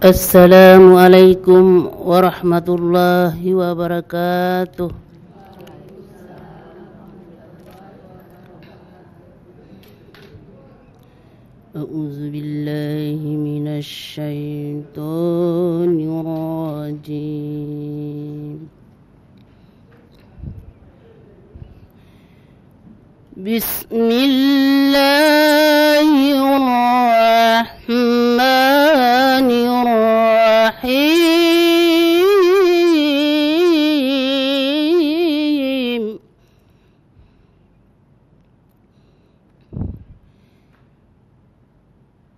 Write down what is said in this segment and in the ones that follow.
Assalamualaikum warahmatullahi wabarakatuh. A'udzu billahi minasy syaithanir rajim. Bismillahirrahmanirrahim.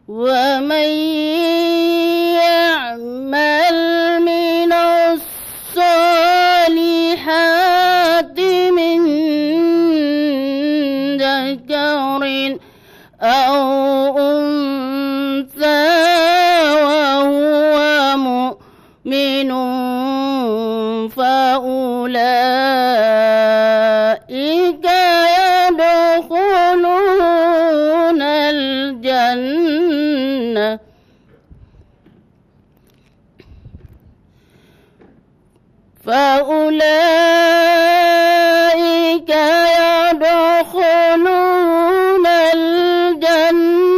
Wa man ya'mal minas salihati min dzakarin aw untha wa huwa mu'minun fa ulaika yadkhuluna al-jannah فأولئك يدخلون الجنة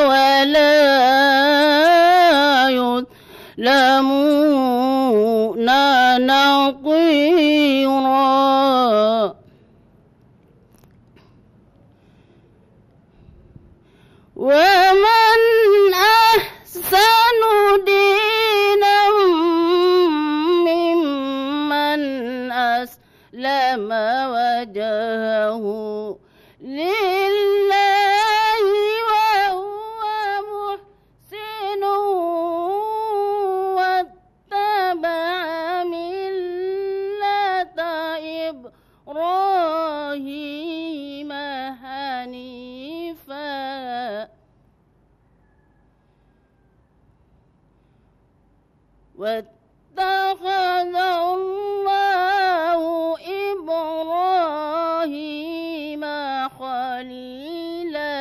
ولا يظلمون نقيرا ومن أحسن دينا ممن أسلم وجهه لله وهو محسن واتبع ملة إبراهيم حنيفا واتخذ الله إبراهيم خليلا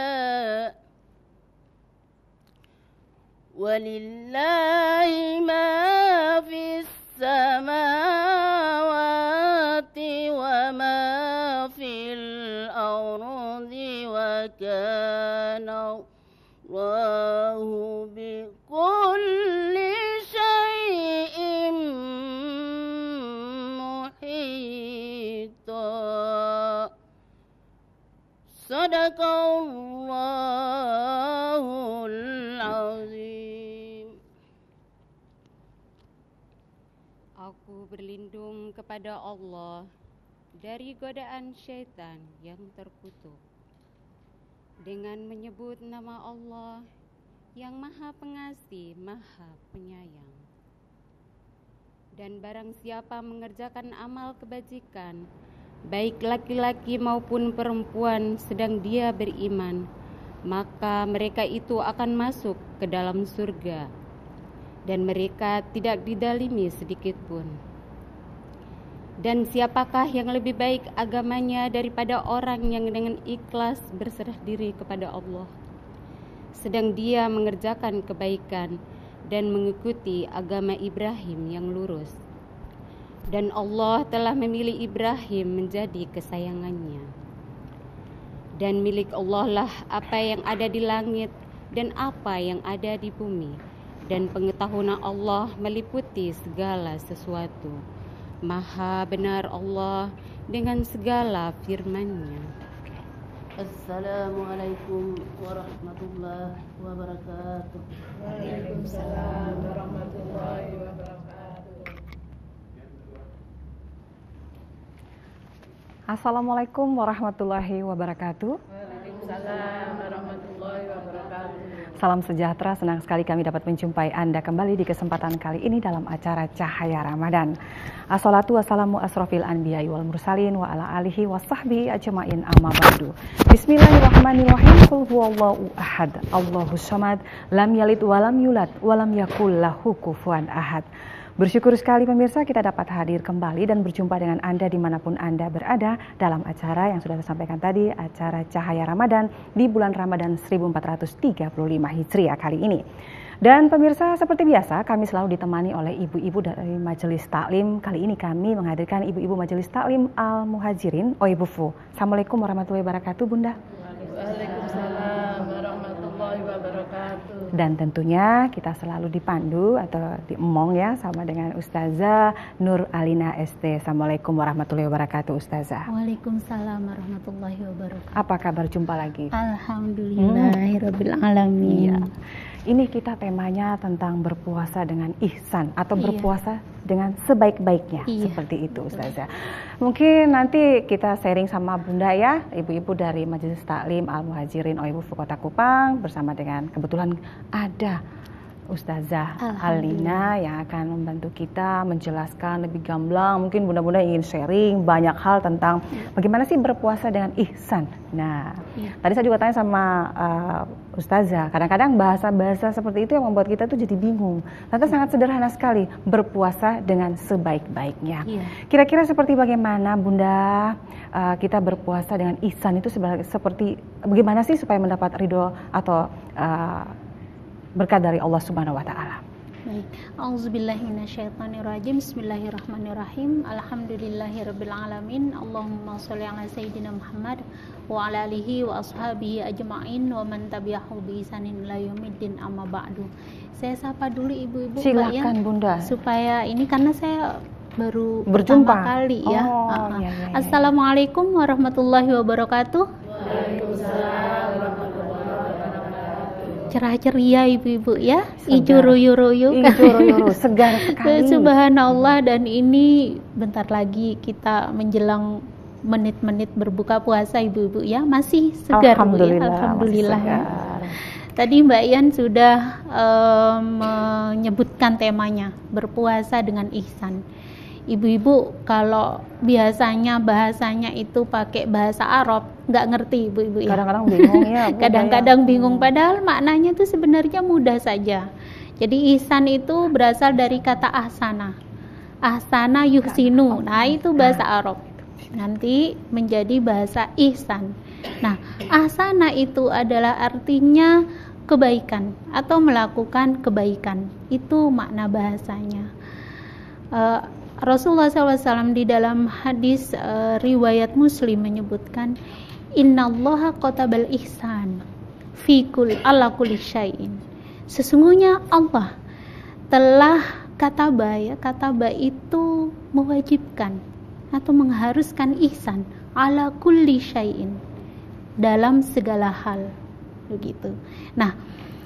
ولله ما في السماوات وما في الأرض وكان الله بكل شيء محيطا Sadaqallahul azim. Aku berlindung kepada Allah dari godaan syaitan yang terkutuk dengan menyebut nama Allah yang Maha Pengasih, Maha Penyayang. Dan barang siapa mengerjakan amal kebajikan, baik laki-laki maupun perempuan, sedang dia beriman, maka mereka itu akan masuk ke dalam surga, dan mereka tidak didalimi sedikit pun. Dan siapakah yang lebih baik agamanya daripada orang yang dengan ikhlas berserah diri kepada Allah, sedang dia mengerjakan kebaikan dan mengikuti agama Ibrahim yang lurus. Dan Allah telah memilih Ibrahim menjadi kesayangannya. Dan milik Allah lah apa yang ada di langit dan apa yang ada di bumi. Dan pengetahuan Allah meliputi segala sesuatu. Maha benar Allah dengan segala firman-Nya. Assalamualaikum warahmatullahi wabarakatuh. Waalaikumsalam warahmatullahi wabarakatuh. Assalamualaikum warahmatullahi wabarakatuh. Waalaikumsalam warahmatullahi wabarakatuh. Salam sejahtera, senang sekali kami dapat menjumpai Anda kembali di kesempatan kali ini dalam acara Cahaya Ramadan. Assalatu wassalamu asrofil anbiya'i wal mursalin wa ala alihi wa sahbihi ajma'in amma ba'du. Bismillahirrahmanirrahim. Qul huwallahu ahad, Allahus samad, lam yalid wa lam yulad wa lam yakul lahu kufuwan ahad. Bersyukur sekali pemirsa kita dapat hadir kembali dan berjumpa dengan Anda dimanapun Anda berada dalam acara yang sudah saya sampaikan tadi, acara Cahaya Ramadan di bulan Ramadan 1435 Hijriah kali ini. Dan pemirsa seperti biasa kami selalu ditemani oleh ibu-ibu dari Majelis Taklim. Kali ini kami menghadirkan ibu-ibu Majelis Taklim Al-Muhajirin OIBUFU. Assalamualaikum warahmatullahi wabarakatuh Bunda. Waalaikumsalam warahmatullahi wabarakatuh. Dan tentunya kita selalu dipandu atau diemong ya sama dengan Ustazah Nur Alina ST. Assalamualaikum warahmatullahi wabarakatuh Ustazah. Waalaikumsalam warahmatullahi wabarakatuh. Apa kabar, jumpa lagi? Alhamdulillahirabbil alamin. Iya. Ini kita temanya tentang berpuasa dengan ihsan atau berpuasa dengan sebaik-baiknya, seperti itu Ustazah. Mungkin nanti kita sharing sama Bunda ya, ibu-ibu dari Majelis Taklim Al-Muhajirin OIBUFU Kota Kupang bersama dengan kebetulan ada Ustazah Alina yang akan membantu kita menjelaskan lebih gamblang. Mungkin bunda-bunda ingin sharing banyak hal tentang bagaimana sih berpuasa dengan ihsan. Nah, tadi saya juga tanya sama Ustazah, kadang-kadang bahasa-bahasa seperti itu yang membuat kita tuh jadi bingung. Ternyata sangat sederhana sekali, berpuasa dengan sebaik-baiknya. Kira-kira seperti bagaimana Bunda kita berpuasa dengan ihsan itu seperti bagaimana sih supaya mendapat ridho atau berkat dari Allah Subhanahu wa taala. Baik. Auzubillahi minasyaitonirrajim. Bismillahirrahmanirrahim. Alhamdulillahirabbil alamin. Allahumma shalli ala sayyidina Muhammad wa ala alihi wa ashabihi ajma'in wa man tabi'ahu bi ihsanin ila yaumiddin amma ba'du. Saya sapa dulu ibu-ibu Silakan Bunda. Supaya ini karena saya baru berjumpa pertama kali ya. Assalamualaikum warahmatullahi wabarakatuh. Waalaikumsalam warahmatullahi wabarakatuh. Cerah ceria ibu-ibu ya, ijo royo-royo, segar sekali. Subhanallah, dan ini bentar lagi kita menjelang menit-menit berbuka puasa ibu-ibu ya, masih segar Bu ya, alhamdulillah ya. Tadi Mbak Ian sudah menyebutkan temanya berpuasa dengan ihsan. Ibu-ibu kalau biasanya bahasanya itu pakai bahasa Arab nggak ngerti ibu-ibu ya. Kadang-kadang bingung ya. Kadang-kadang bingung padahal maknanya itu sebenarnya mudah saja. Jadi ihsan itu berasal dari kata ahsana. Ahsana yuhsinu. Nah, itu bahasa Arab. Nanti menjadi bahasa ihsan. Nah, ahsana itu adalah artinya kebaikan atau melakukan kebaikan. Itu makna bahasanya. Rasulullah SAW di dalam hadis riwayat Muslim menyebutkan innallaha qatabal ihsan fi ala kulli syai'in. Sesungguhnya Allah telah kataba itu mewajibkan atau mengharuskan ihsan ala kulli syai'in, dalam segala hal, begitu. Nah,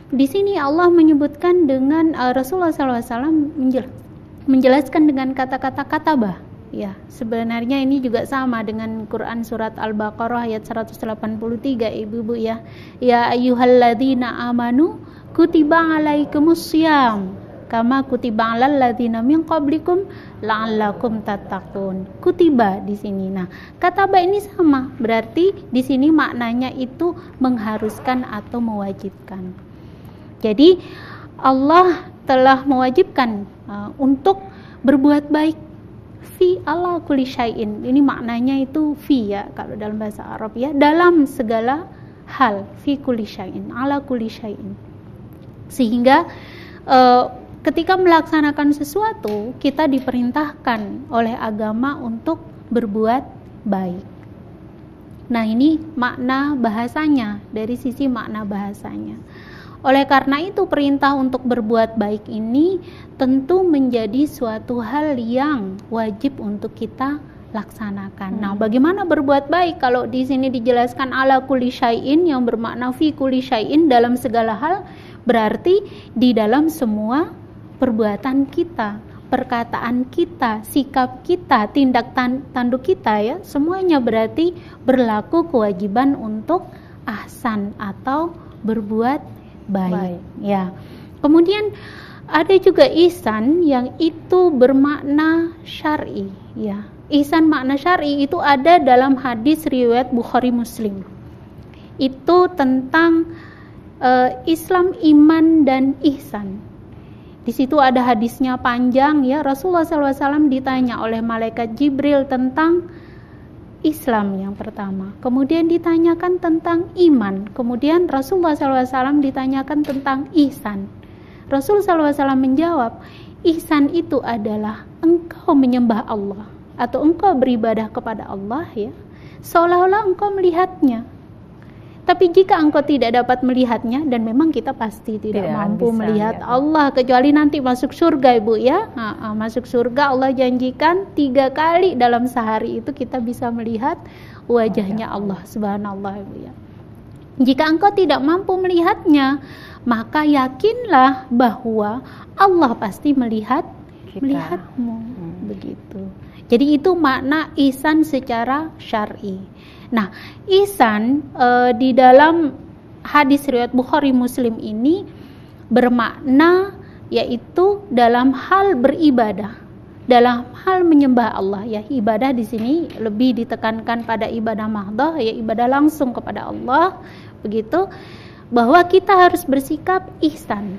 di sini Allah menyebutkan dengan Rasulullah SAW menjelaskan dengan kata-kata katabah. Ya, sebenarnya ini juga sama dengan Quran surat Al-Baqarah ayat 183 ibu-ibu ya. Ya ayyuhalladzina amanu kutiba alaikumussyam kama kutiba alal ladzina min qablikum la'allakum tattaqun. Kutiba di sini. Nah, kataba ini sama, berarti di sini maknanya itu mengharuskan atau mewajibkan. Jadi Allah telah mewajibkan untuk berbuat baik fi ala kulli syai'in. Ini maknanya itu fi ya kalau dalam bahasa Arab ya, dalam segala hal, fi kulli syai'in, ala kulli syai'in. Sehingga ketika melaksanakan sesuatu kita diperintahkan oleh agama untuk berbuat baik. Nah, ini makna bahasanya, dari sisi makna bahasanya. Oleh karena itu perintah untuk berbuat baik ini tentu menjadi suatu hal yang wajib untuk kita laksanakan. Nah, bagaimana berbuat baik? Kalau di sini dijelaskan ala kulli syai'in yang bermakna fi kulli syai'in, dalam segala hal, berarti di dalam semua perbuatan kita, perkataan kita, sikap kita, tindak tanduk kita ya, semuanya berarti berlaku kewajiban untuk ahsan atau berbuat baik. Ya. Kemudian ada juga ihsan yang itu bermakna syar'i ya. Ihsan makna syar'i itu ada dalam hadis riwayat Bukhari Muslim. Itu tentang Islam, iman dan ihsan. Di situ ada hadisnya panjang ya. Rasulullah SAW ditanya oleh malaikat Jibril tentang Islam yang pertama. Kemudian ditanyakan tentang iman. Kemudian Rasulullah SAW ditanyakan tentang ihsan. Rasulullah SAW menjawab, ihsan itu adalah engkau menyembah Allah atau engkau beribadah kepada Allah ya, seolah-olah engkau melihatnya. Tapi jika engkau tidak dapat melihatnya, dan memang kita pasti tidak mampu melihat Allah kecuali nanti masuk surga Ibu ya. Masuk surga Allah janjikan 3 kali dalam sehari itu kita bisa melihat wajahnya Allah, subhanallah Ibu ya. Jika engkau tidak mampu melihatnya, maka yakinlah bahwa Allah pasti melihatmu. Begitu. Jadi itu makna ihsan secara syar'i. Nah, ihsan di dalam hadis riwayat Bukhari Muslim ini bermakna yaitu dalam hal beribadah, dalam hal menyembah Allah ya. Ibadah di sini lebih ditekankan pada ibadah mahdhah ya, ibadah langsung kepada Allah, begitu. Bahwa kita harus bersikap ihsan.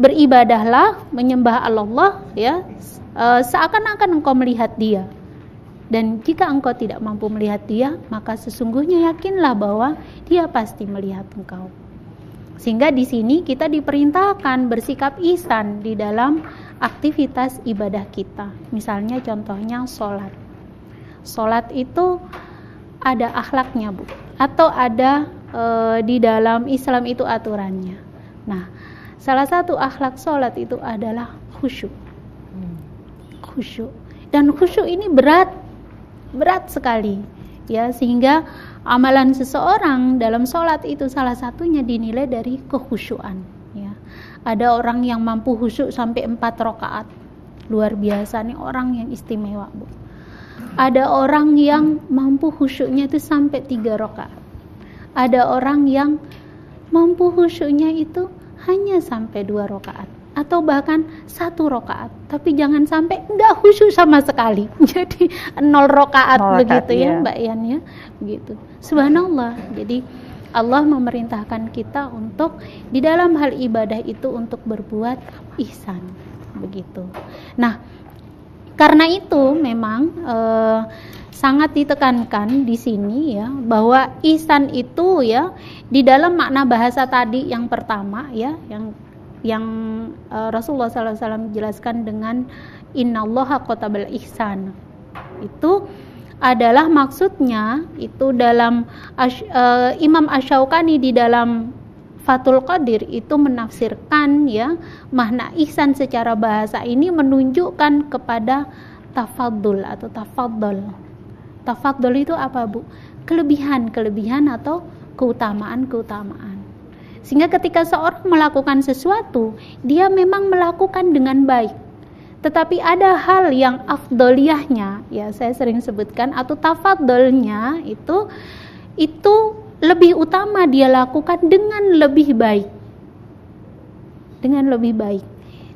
Beribadahlah, menyembah Allah ya, seakan-akan engkau melihat Dia. Dan jika engkau tidak mampu melihat Dia, maka sesungguhnya yakinlah bahwa Dia pasti melihat engkau. Sehingga di sini kita diperintahkan bersikap ihsan di dalam aktivitas ibadah kita. Misalnya contohnya sholat. Sholat itu ada akhlaknya Bu, atau ada di dalam Islam itu aturannya. Nah, salah satu akhlak sholat itu adalah khusyuk. Khusyuk. Dan khusyuk ini berat sekali ya, sehingga amalan seseorang dalam sholat itu salah satunya dinilai dari kekhusyuan ya. Ada orang yang mampu khusyuk sampai 4 rakaat, luar biasa nih orang yang istimewa Bu. Ada orang yang mampu khusyuknya itu sampai 3 rakaat. Ada orang yang mampu khusyuknya itu hanya sampai 2 rakaat atau bahkan 1 rakaat, tapi jangan sampai enggak khusyuk sama sekali. Jadi 0 rakaat begitu ya Mbak Yan ya, begitu. Subhanallah. Jadi Allah memerintahkan kita untuk di dalam hal ibadah itu untuk berbuat ihsan, begitu. Nah, karena itu memang sangat ditekankan di sini ya, bahwa ihsan itu ya di dalam makna bahasa tadi yang pertama ya, yang Rasulullah SAW jelaskan dengan innallaha qatabal ihsan, itu adalah maksudnya itu dalam Imam Asy-Syaukani di dalam Fathul Qadir itu menafsirkan ya, makna ihsan secara bahasa ini menunjukkan kepada tafaddul atau tafaddal. Tafaddul itu apa Bu? Kelebihan atau keutamaan. Sehingga ketika seorang melakukan sesuatu, dia memang melakukan dengan baik. Tetapi ada hal yang afdoliyahnya, ya saya sering sebutkan, atau tafaddulnya itu lebih utama dia lakukan dengan lebih baik. Dengan lebih baik.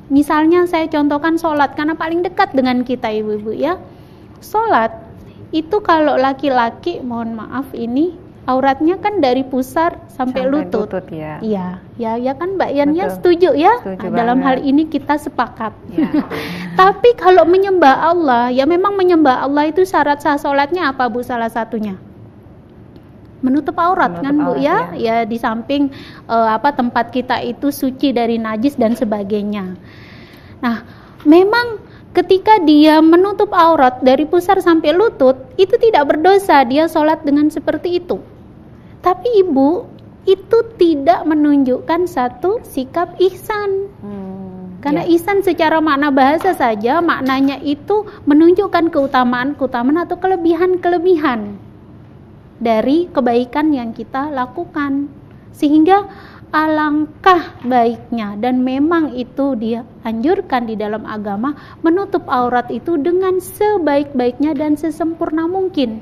Misalnya saya contohkan sholat, karena paling dekat dengan kita ibu-ibu ya. Sholat itu kalau laki-laki, mohon maaf ini auratnya kan dari pusar sampai lutut ya. Iya kan Mbak Yan ya, setuju ya? Setuju dalam hal ini kita sepakat ya. Tapi kalau menyembah Allah, ya memang menyembah Allah itu syarat sah sholatnya apa Bu? Salah satunya menutup aurat kan Bu ya? Ya di samping tempat kita itu suci dari najis dan sebagainya. Nah memang ketika dia menutup aurat dari pusar sampai lutut, itu tidak berdosa dia sholat dengan seperti itu. Tapi Ibu, itu tidak menunjukkan satu sikap ihsan. Karena ihsan secara makna bahasa saja, maknanya itu menunjukkan keutamaan atau kelebihan dari kebaikan yang kita lakukan. Sehingga alangkah baiknya, dan memang itu dia anjurkan di dalam agama, menutup aurat itu dengan sebaik-baiknya dan sesempurna mungkin.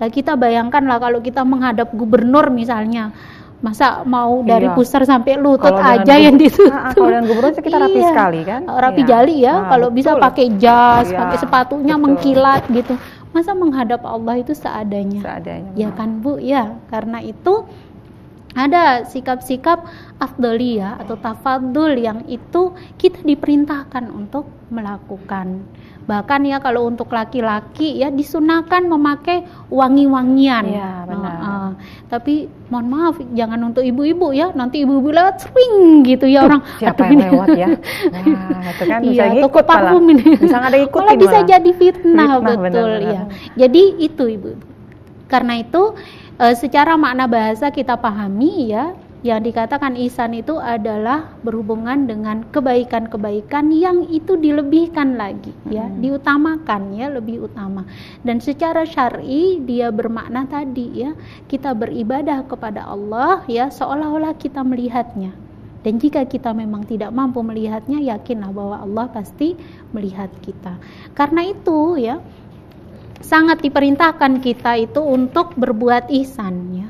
Lah kita bayangkanlah kalau kita menghadap gubernur misalnya, masa mau dari pusar sampai lutut aja yang ditutup. Kalau dengan gubernur kita rapi sekali kan? Rapi jali ya, kalau bisa pakai jas, pakai sepatunya mengkilat gitu. Masa menghadap Allah itu seadanya. Ya kan Bu ya, karena itu Ada sikap-sikap afdoliyah atau tafadul yang itu kita diperintahkan untuk melakukan. Bahkan ya kalau untuk laki-laki ya disunahkan memakai wangi-wangian. Iya, benar. Tapi mohon maaf jangan untuk ibu-ibu ya. Nanti ibu-ibu lewat sering gitu ya orang. Siapa yang lewat ya? Wah, itu kan bisa Iya, ngikut toko parfum malah. ini. Bisa ada ikutin Malah bisa malah. jadi fitnah, betul benar-benar. ya. Jadi itu ibu-ibu. Karena itu secara makna bahasa kita pahami ya, yang dikatakan ihsan itu adalah berhubungan dengan kebaikan-kebaikan yang itu dilebihkan lagi ya, diutamakan ya, lebih utama. Dan secara syar'i dia bermakna tadi ya, kita beribadah kepada Allah ya seolah-olah kita melihatnya. Dan jika kita memang tidak mampu melihatnya, yakinlah bahwa Allah pasti melihat kita. Karena itu ya sangat diperintahkan kita itu untuk berbuat ihsan ya.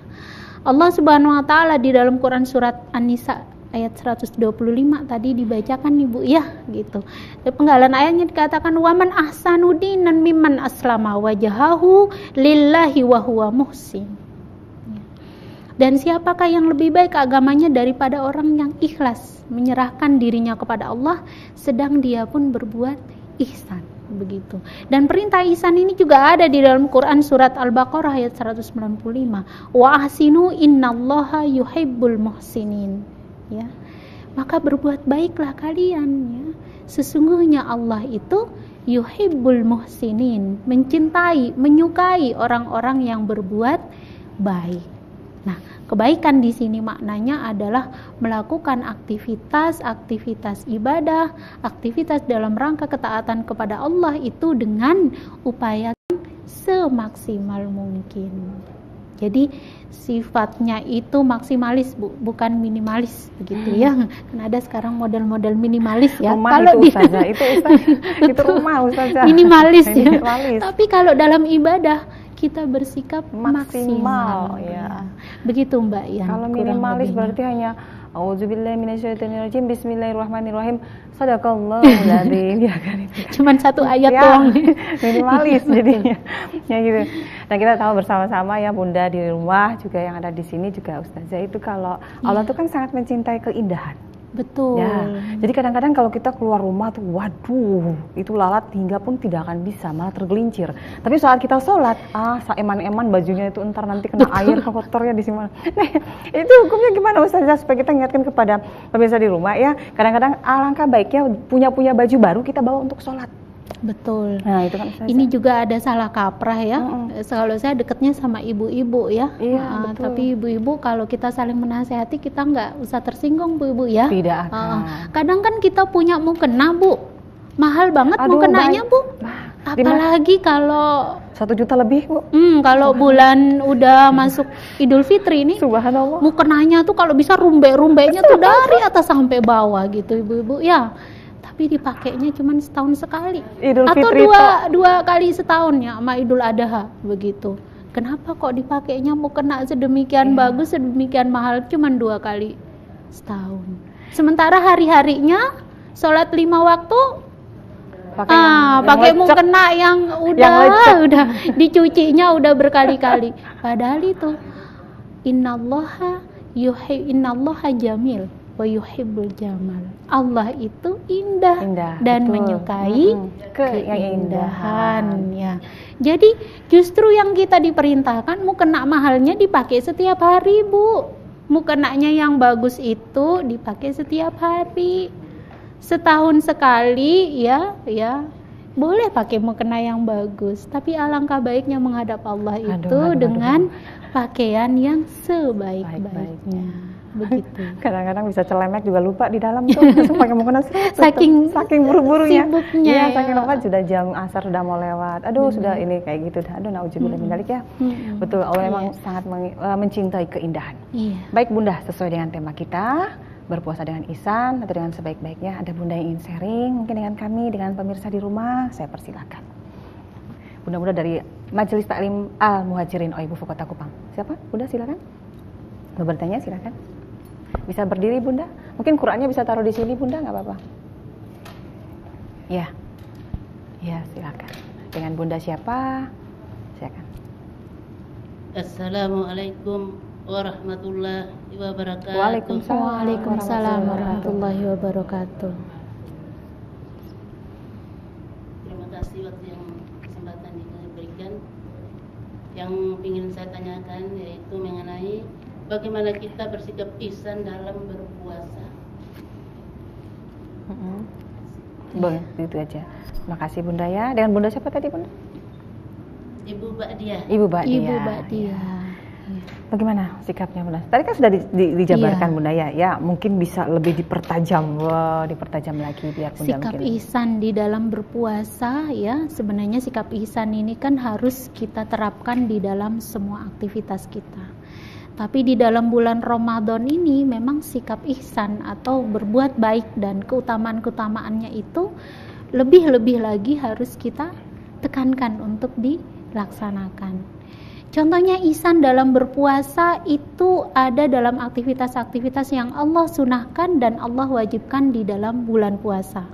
Allah Subhanahu wa taala di dalam Quran surat An-Nisa ayat 125 tadi dibacakan Ibu ya gitu. Di penggalan ayatnya dikatakan waman ahsanu dinan mimman aslama wajhahu lillahi wa huwa muhsin. Dan siapakah yang lebih baik agamanya daripada orang yang ikhlas menyerahkan dirinya kepada Allah sedang dia pun berbuat ihsan. Begitu. Dan perintah ihsan ini juga ada di dalam Quran surat Al-Baqarah ayat 195. Wa ahsinu innallaha yuhibbul muhsinin. Ya. Maka berbuat baiklah kalian ya. Sesungguhnya Allah itu yuhibbul muhsinin, mencintai, menyukai orang-orang yang berbuat baik. Nah, kebaikan di sini maknanya adalah melakukan aktivitas ibadah, aktivitas dalam rangka ketaatan kepada Allah itu dengan upaya semaksimal mungkin. Jadi sifatnya itu maksimalis bukan minimalis begitu ya. Kan ada sekarang model-model minimalis ya. Rumah kalau itu Ustazah, itu rumah Ustazah. Minimalis ya. Minimalis. Tapi kalau dalam ibadah kita bersikap maksimal ya. Begitu Mbak Yan. Kalau minimalis berarti hanya auzubillahi minasyaitonirrajim bismillahirrahmanirrahim sadaqallahul adzim ya kan itu. Cuman satu ayat ya, doang. minimalis jadinya. Ya gitu. Dan kita tahu bersama-sama ya Bunda di rumah juga yang ada di sini juga Ustazah itu kalau Allah tuh kan sangat mencintai keindahan. Betul. Ya, jadi kadang-kadang kalau kita keluar rumah tuh, waduh, itu lalat hingga pun tidak akan bisa, malah tergelincir. Tapi saat kita sholat, eman-eman bajunya itu entar nanti kena air kotornya di sini. Nah, itu hukumnya gimana Ustazah supaya kita ingatkan kepada pemirsa di rumah ya. Kadang-kadang alangkah baiknya punya baju baru kita bawa untuk sholat. Betul. Nah, itu kan Ustazah. Ini juga ada salah kaprah ya. Kalau saya dekatnya sama ibu-ibu ya. Iya, betul. Tapi ibu-ibu kalau kita saling menasehati kita nggak usah tersinggung Bu Ibu ya. Tidak akan. Kadang kan kita punya mukena Bu, mahal banget Aduh, mukenanya Bu. Apalagi kalau 1 juta lebih Bu. Kalau bulan udah masuk Idul Fitri ini, Subhanallah. mukenanya tuh kalau bisa rumbe-rumbenya tuh dari atas sampai bawah gitu ibu-ibu ya. Tapi dipakainya cuma setahun sekali Idul atau Fitri dua kali setahun ya sama Idul Adha begitu. Kenapa kok dipakainya mukena sedemikian bagus, sedemikian mahal cuma 2 kali setahun? Sementara hari-harinya sholat 5 waktu pakai mukena yang udah dicucinya udah berkali-kali. Padahal itu innallaha jamil wa yuhibbul jamal. Allah itu indah dan betul. Menyukai keindahan. ya. Jadi justru yang kita diperintahkan mukena mahalnya dipakai setiap hari Bu. Mukenanya yang bagus itu dipakai setiap hari. Setahun sekali ya boleh pakai mukena yang bagus, tapi alangkah baiknya menghadap Allah itu dengan pakaian yang sebaik-baiknya. Begitu. Kadang-kadang bisa celemek juga lupa di dalam tuh langsung pakai mukena saking buru-burunya. Sibuknya ya, saking lupa sudah jam asar sudah mau lewat. Aduh, sudah ini kayak gitu dah. Aduh, nauzubillah min dzalik ya. Betul, Allah memang sangat mencintai keindahan. Iya. Baik Bunda, sesuai dengan tema kita, berpuasa dengan ihsan atau dengan sebaik-baiknya. Ada Bunda yang ingin sharing mungkin dengan kami, dengan pemirsa di rumah, saya persilakan. Bunda-bunda dari Majelis Taklim Al-Muhajirin OIBU Kota Kupang. Siapa? Bunda silakan. Mau bertanya silakan. Bisa berdiri Bunda? Mungkin Qur'annya bisa taruh di sini Bunda, nggak apa-apa. Ya. Ya, silakan. Dengan Bunda siapa? Silakan. Assalamualaikum warahmatullahi wabarakatuh. Waalaikumsalam warahmatullahi wabarakatuh. Terima kasih waktu yang kesempatan diberikan. Yang ingin saya tanyakan yaitu mengenai bagaimana kita bersikap ihsan dalam berpuasa. Boleh, itu aja. Makasih Bunda ya. Dengan Bunda siapa tadi Bunda? Ibu Ba'diah. Ibu Ba'diah. Ibu Ba'diah. Bagaimana sikapnya Bunda? Tadi kan sudah dijabarkan Iya. Bunda ya. Ya, mungkin bisa lebih dipertajam. Wah, dipertajam lagi biar Bunda Sikap mungkin. ihsan di dalam berpuasa ya, sebenarnya sikap ihsan ini kan harus kita terapkan di dalam semua aktivitas kita. Tapi di dalam bulan Ramadan ini memang sikap ihsan atau berbuat baik dan keutamaan-keutamaannya itu lebih-lebih lagi harus kita tekankan untuk dilaksanakan. Contohnya ihsan dalam berpuasa itu ada dalam aktivitas-aktivitas yang Allah sunahkan dan Allah wajibkan di dalam bulan puasa.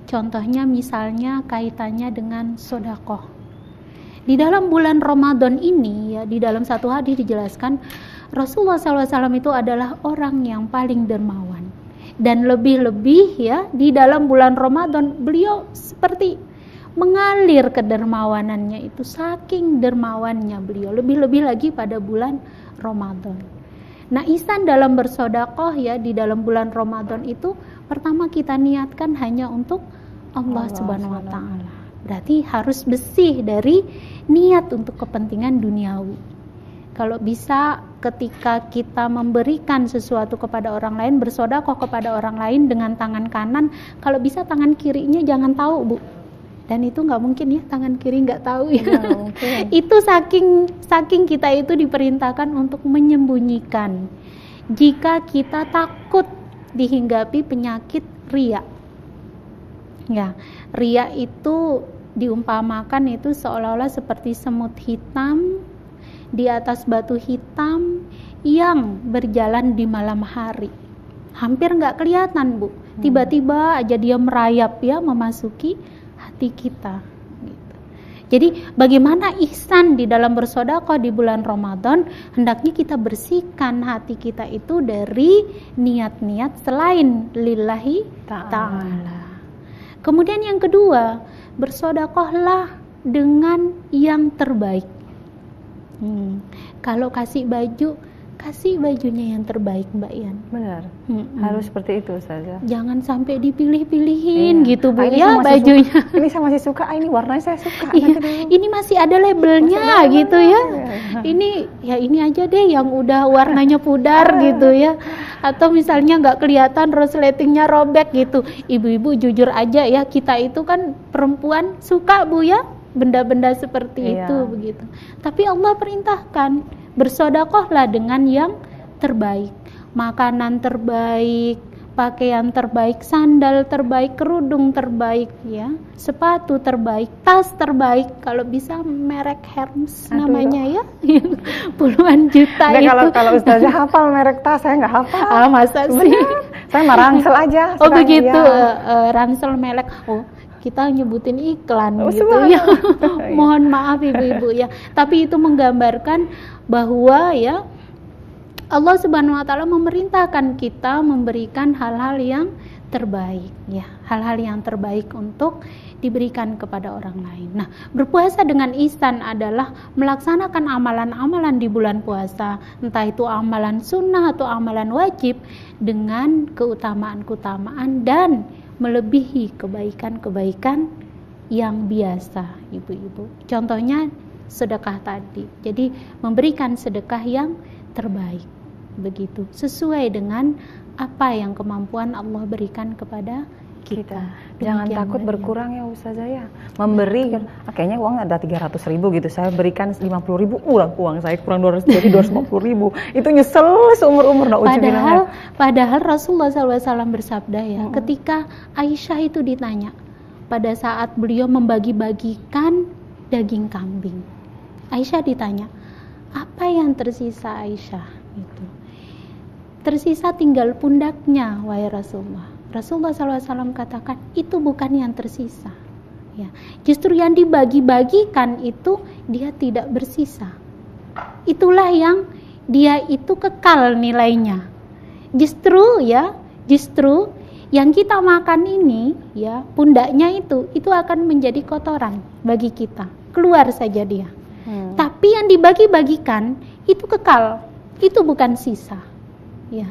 Contohnya misalnya kaitannya dengan sedekah. Di dalam bulan Ramadan ini ya, di dalam satu hadis dijelaskan Rasulullah SAW itu adalah orang yang paling dermawan. Dan lebih-lebih ya, di dalam bulan Ramadan beliau seperti mengalir kedermawanannya itu, saking dermawannya beliau, lebih-lebih lagi pada bulan Ramadan. Nah, ihsan dalam bersedekah ya di dalam bulan Ramadan itu pertama kita niatkan hanya untuk Allah Subhanahu wa taala. Berarti harus bersih dari niat untuk kepentingan duniawi. Kalau bisa ketika kita memberikan sesuatu kepada orang lain, bersedekah kepada orang lain dengan tangan kanan, kalau bisa tangan kirinya jangan tahu, Bu. Dan itu nggak mungkin ya, tangan kiri nggak tahu ya. Itu saking kita itu diperintahkan untuk menyembunyikan. Jika kita takut dihinggapi penyakit riya. Ya, riya itu diumpamakan itu seolah-olah seperti semut hitam di atas batu hitam yang berjalan di malam hari. Hampir nggak kelihatan, Bu. Tiba-tiba aja dia merayap ya, memasuki hati kita. Gitu. Jadi bagaimana ihsan di dalam bersedekah di bulan Ramadan, hendaknya kita bersihkan hati kita itu dari niat-niat selain lillahi ta'ala. Kemudian yang kedua, bersedekahlah dengan yang terbaik. Kalau kasih baju, kasih bajunya yang terbaik, Mbak Ian. Benar. Harus seperti itu Ustazah. Jangan sampai dipilih-pilihin gitu, Bu. Ini Ya bajunya. Ini saya masih suka, ini warnanya saya suka. Iya, ini masih ada labelnya gitu ya. Ini aja deh yang udah warnanya pudar gitu ya. Atau misalnya nggak kelihatan resletingnya robek gitu. Ibu-ibu jujur aja ya, kita itu kan perempuan suka, Bu ya, benda-benda seperti itu begitu. Tapi Allah perintahkan bersedekahlah dengan yang terbaik, makanan terbaik, pakaian terbaik, sandal terbaik, kerudung terbaik ya, sepatu terbaik, tas terbaik, kalau bisa merek Hermes namanya ya. Puluhan juta itu. Kalau Ustazah hafal merek tas, saya nggak hafal. Ah, masa sih? Saya mah Ransel aja. Oh begitu, Ransel merek. Oh, kita nyebutin iklan gitu ya. Mohon maaf ibu-ibu ya. Tapi itu menggambarkan bahwa ya Allah Subhanahu wa taala memerintahkan kita memberikan hal-hal yang terbaik ya, hal-hal yang terbaik untuk diberikan kepada orang lain. Nah, berpuasa dengan ihsan adalah melaksanakan amalan-amalan di bulan puasa, entah itu amalan sunnah atau amalan wajib dengan keutamaan-keutamaan dan melebihi kebaikan-kebaikan yang biasa, ibu-ibu. Contohnya sedekah tadi. Jadi memberikan sedekah yang terbaik. Begitu, sesuai dengan apa yang kemampuan Allah berikan kepada kita. Jangan takut berkurang ya Ustazah ya. Memberi kayaknya uang ada 300.000 gitu, saya berikan 50.000, uang saya kurang 200, jadi 250.000. Itu nyesel seumur-umur. Padahal Rasulullah SAW bersabda ya, ketika Aisyah itu ditanya pada saat beliau membagi-bagikan daging kambing, Aisyah ditanya, apa yang tersisa Aisyah? Itu tersisa tinggal pundaknya, wahai Rasulullah. Rasulullah SAW katakan, itu bukan yang tersisa ya. Justru yang dibagi-bagikan itu dia tidak bersisa. Itulah yang dia itu kekal nilainya. Justru yang kita makan ini ya, pundaknya itu akan menjadi kotoran bagi kita. Keluar saja dia. Tapi yang dibagi-bagikan itu kekal. Itu bukan sisa. Ya.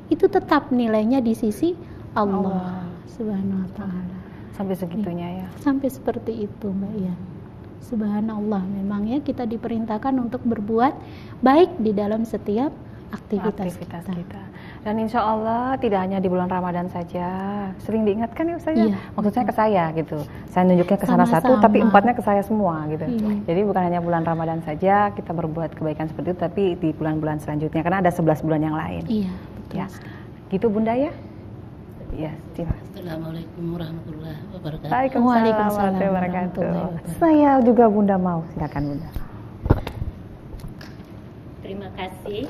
Itu tetap nilainya di sisi Allah Subhanahu wa taala. Sampai segitunya ya. Sampai seperti itu, Mbak Ian. Subhanallah, memang ya kita diperintahkan untuk berbuat baik di dalam setiap aktivitas kita. Dan insya Allah tidak hanya di bulan Ramadan saja. Sering diingatkan ya Ustazah. Iya, maksudnya ke saya gitu. Saya nunjuknya ke sana satu, tapi empatnya ke saya semua gitu. Iya. Jadi bukan hanya bulan Ramadan saja kita berbuat kebaikan seperti itu, tapi di bulan-bulan selanjutnya karena ada 11 bulan yang lain. Iya, betul. Ya. Gitu Bunda ya. Ya, terima kasih. Assalamualaikum warahmatullahi wabarakatuh. Waalaikumsalam warahmatullahi wabarakatuh. Saya juga Bunda mau, silakan Bunda. Terima kasih.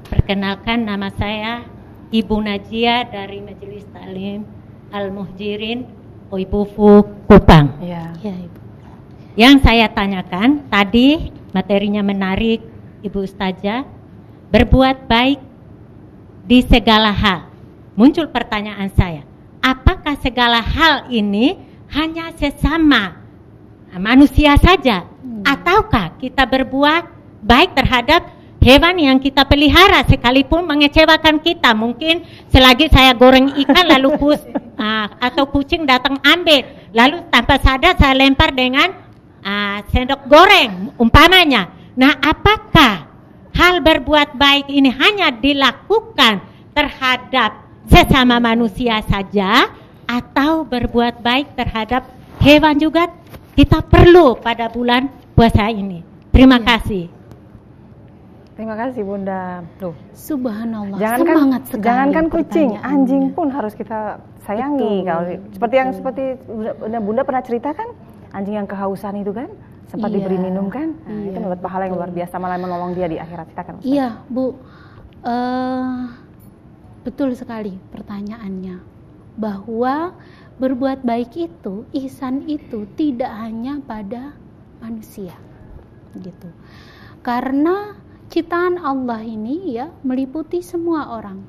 Perkenalkan, nama saya Ibu Najia dari Majelis Taklim Al-Muhjirin Oibufu Kupang. Ya. Ya, Ibu. Yang saya tanyakan tadi, materinya menarik, Ibu Ustazah. Berbuat baik di segala hal. Muncul pertanyaan saya, apakah segala hal ini hanya sesama manusia saja? Ataukah kita berbuat baik terhadap hewan yang kita pelihara sekalipun mengecewakan kita? Mungkin selagi saya goreng ikan lalu atau kucing datang ambil, lalu tanpa sadar saya lempar dengan sendok goreng umpamanya. Nah, apakah hal berbuat baik ini hanya dilakukan terhadap sesama manusia saja, atau berbuat baik terhadap hewan juga kita perlu pada bulan puasa ini? Terima kasih. Terima kasih Bunda. Tuh. Subhanallah. Jangankan kucing, anjing pun harus kita sayangi. Kalau seperti Bunda pernah cerita kan, anjing yang kehausan itu kan sempat diberi minum kan, itu mendapat pahala yang luar biasa, malah menolong dia di akhirat. Kita kan. Iya, Bu. Betul sekali pertanyaannya, bahwa berbuat baik itu, ihsan itu tidak hanya pada manusia, gitu. Karena ciptaan Allah ini ya meliputi semua orang,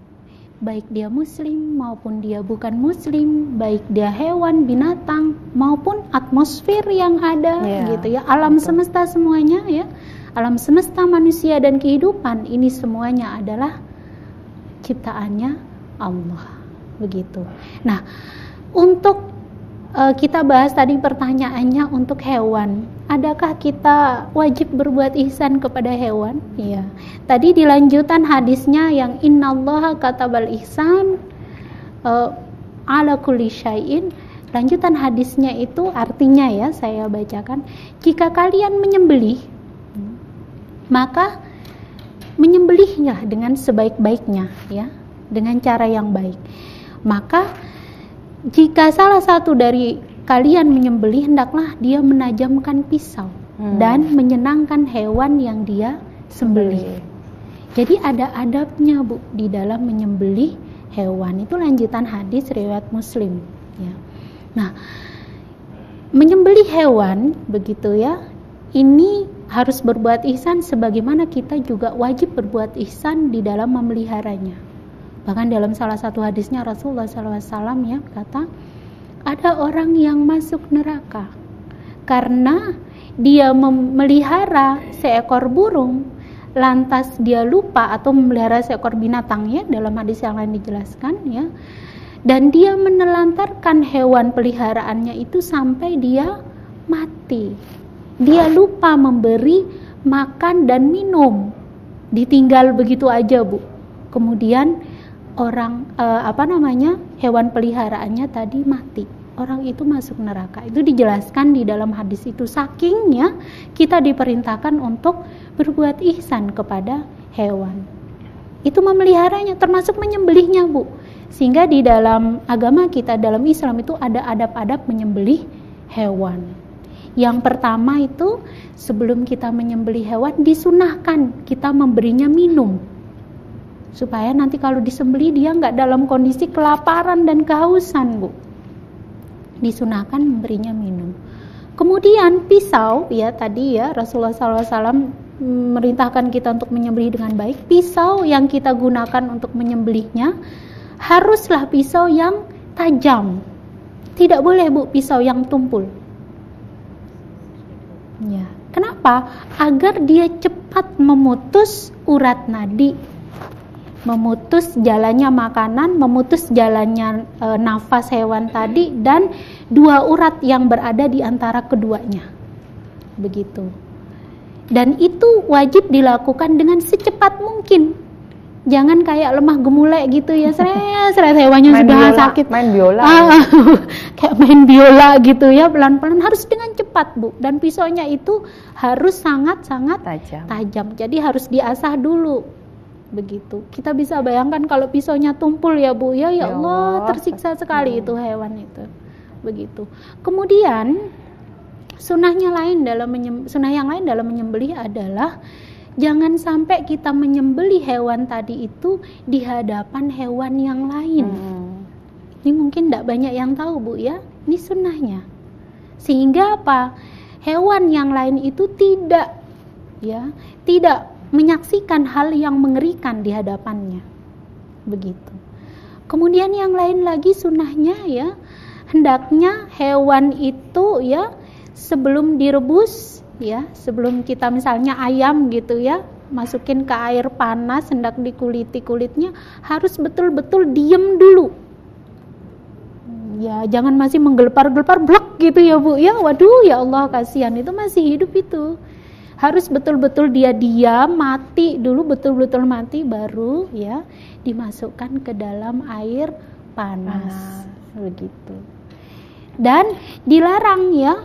baik dia muslim maupun dia bukan muslim, baik dia hewan, binatang maupun atmosfer yang ada, gitu ya, alam semesta semuanya ya, alam semesta manusia dan kehidupan ini semuanya adalah ciptaannya Allah, begitu. Nah, untuk kita bahas tadi pertanyaannya untuk hewan, adakah kita wajib berbuat ihsan kepada hewan? Iya. Tadi di lanjutan hadisnya yang innallaha katabal ihsan ala kulli syai'in. Lanjutan hadisnya itu artinya ya, saya bacakan, jika kalian menyembelih, maka menyembelihnya dengan sebaik-baiknya ya, dengan cara yang baik. Maka jika salah satu dari kalian menyembelih, hendaklah dia menajamkan pisau dan menyenangkan hewan yang dia sembelih. Jadi ada adabnya, Bu, di dalam menyembelih hewan. Itu lanjutan hadis riwayat Muslim ya. Nah, menyembelih hewan begitu ya, ini harus berbuat ihsan sebagaimana kita juga wajib berbuat ihsan di dalam memeliharanya. Bahkan dalam salah satu hadisnya Rasulullah SAW ya kata, ada orang yang masuk neraka karena dia memelihara seekor burung, lantas dia lupa, atau memelihara seekor binatang ya, dalam hadis yang lain dijelaskan ya, dan dia menelantarkan hewan peliharaannya itu sampai dia mati. Dia lupa memberi makan dan minum, ditinggal begitu aja, Bu. Kemudian hewan peliharaannya tadi mati. Orang itu masuk neraka. Itu dijelaskan di dalam hadis itu. Sakingnya kita diperintahkan untuk berbuat ihsan kepada hewan. Itu memeliharanya, termasuk menyembelihnya, Bu. Sehingga di dalam agama kita, dalam Islam itu ada adab-adab menyembelih hewan. Yang pertama itu, sebelum kita menyembelih hewan, disunahkan kita memberinya minum, supaya nanti kalau disembelih dia nggak dalam kondisi kelaparan dan kehausan, Bu. Disunahkan memberinya minum. Kemudian pisau, ya tadi ya Rasulullah SAW merintahkan kita untuk menyembelih dengan baik, pisau yang kita gunakan untuk menyembelihnya haruslah pisau yang tajam. Tidak boleh Bu pisau yang tumpul. Ya, kenapa? Agar dia cepat memutus urat nadi, memutus jalannya makanan, memutus jalannya nafas hewan tadi, dan dua urat yang berada di antara keduanya. Begitu. Dan itu wajib dilakukan dengan secepat mungkin. Jangan kayak lemah gemulai gitu ya, seret hewannya sudah biola, sakit. Main biola. Kayak main biola gitu ya, pelan-pelan, harus dengan cepat Bu. Dan pisaunya itu harus sangat-sangat tajam. Jadi harus diasah dulu. Begitu. Kita bisa bayangkan kalau pisaunya tumpul ya Bu ya, ya Allah, tersiksa sekali itu hewan itu. Begitu. Kemudian sunah yang lain dalam menyembelih adalah jangan sampai kita menyembelih hewan tadi itu di hadapan hewan yang lain. Ini mungkin tidak banyak yang tahu Bu ya. Ini sunnahnya. Sehingga apa? Hewan yang lain itu tidak menyaksikan hal yang mengerikan di hadapannya. Begitu. Kemudian yang lain lagi sunnahnya ya, hendaknya hewan itu ya sebelum direbus ya, sebelum kita misalnya ayam gitu ya, masukin ke air panas, hendak dikuliti kulitnya, harus betul-betul diem dulu. Ya, jangan masih menggelepar-gelepar blek gitu ya Bu ya. Waduh, ya Allah kasihan, itu masih hidup itu. Harus betul-betul dia diam, mati dulu, betul-betul mati, baru ya dimasukkan ke dalam air panas. Begitu. Dan dilarang ya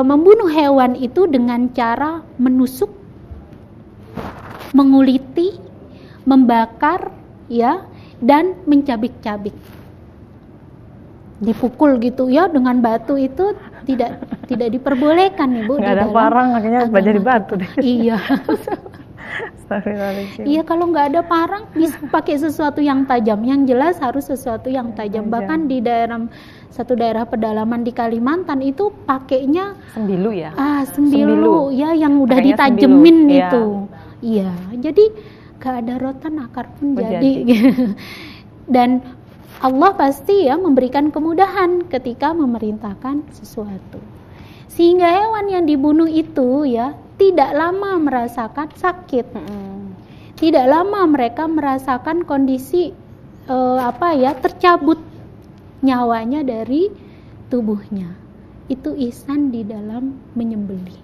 membunuh hewan itu dengan cara menusuk, menguliti, membakar ya, dan mencabik-cabik. Dipukul gitu ya dengan batu itu tidak diperbolehkan Ibu. Nggak ada parang, akhirnya jadi batu deh. Iya. Iya, kalau nggak ada parang bisa pakai sesuatu yang tajam. Yang jelas harus sesuatu yang tajam. Bahkan di satu daerah pedalaman di Kalimantan itu pakainya sembilu ya. Sembilu ya, yang udah ditajemin itu. Iya, jadi nggak ada rotan akar pun jadi. Dan Allah pasti ya memberikan kemudahan ketika memerintahkan sesuatu. Sehingga hewan yang dibunuh itu ya tidak lama merasakan sakit. Tidak lama mereka merasakan kondisi tercabut nyawanya dari tubuhnya. Itu ihsan di dalam menyembelih.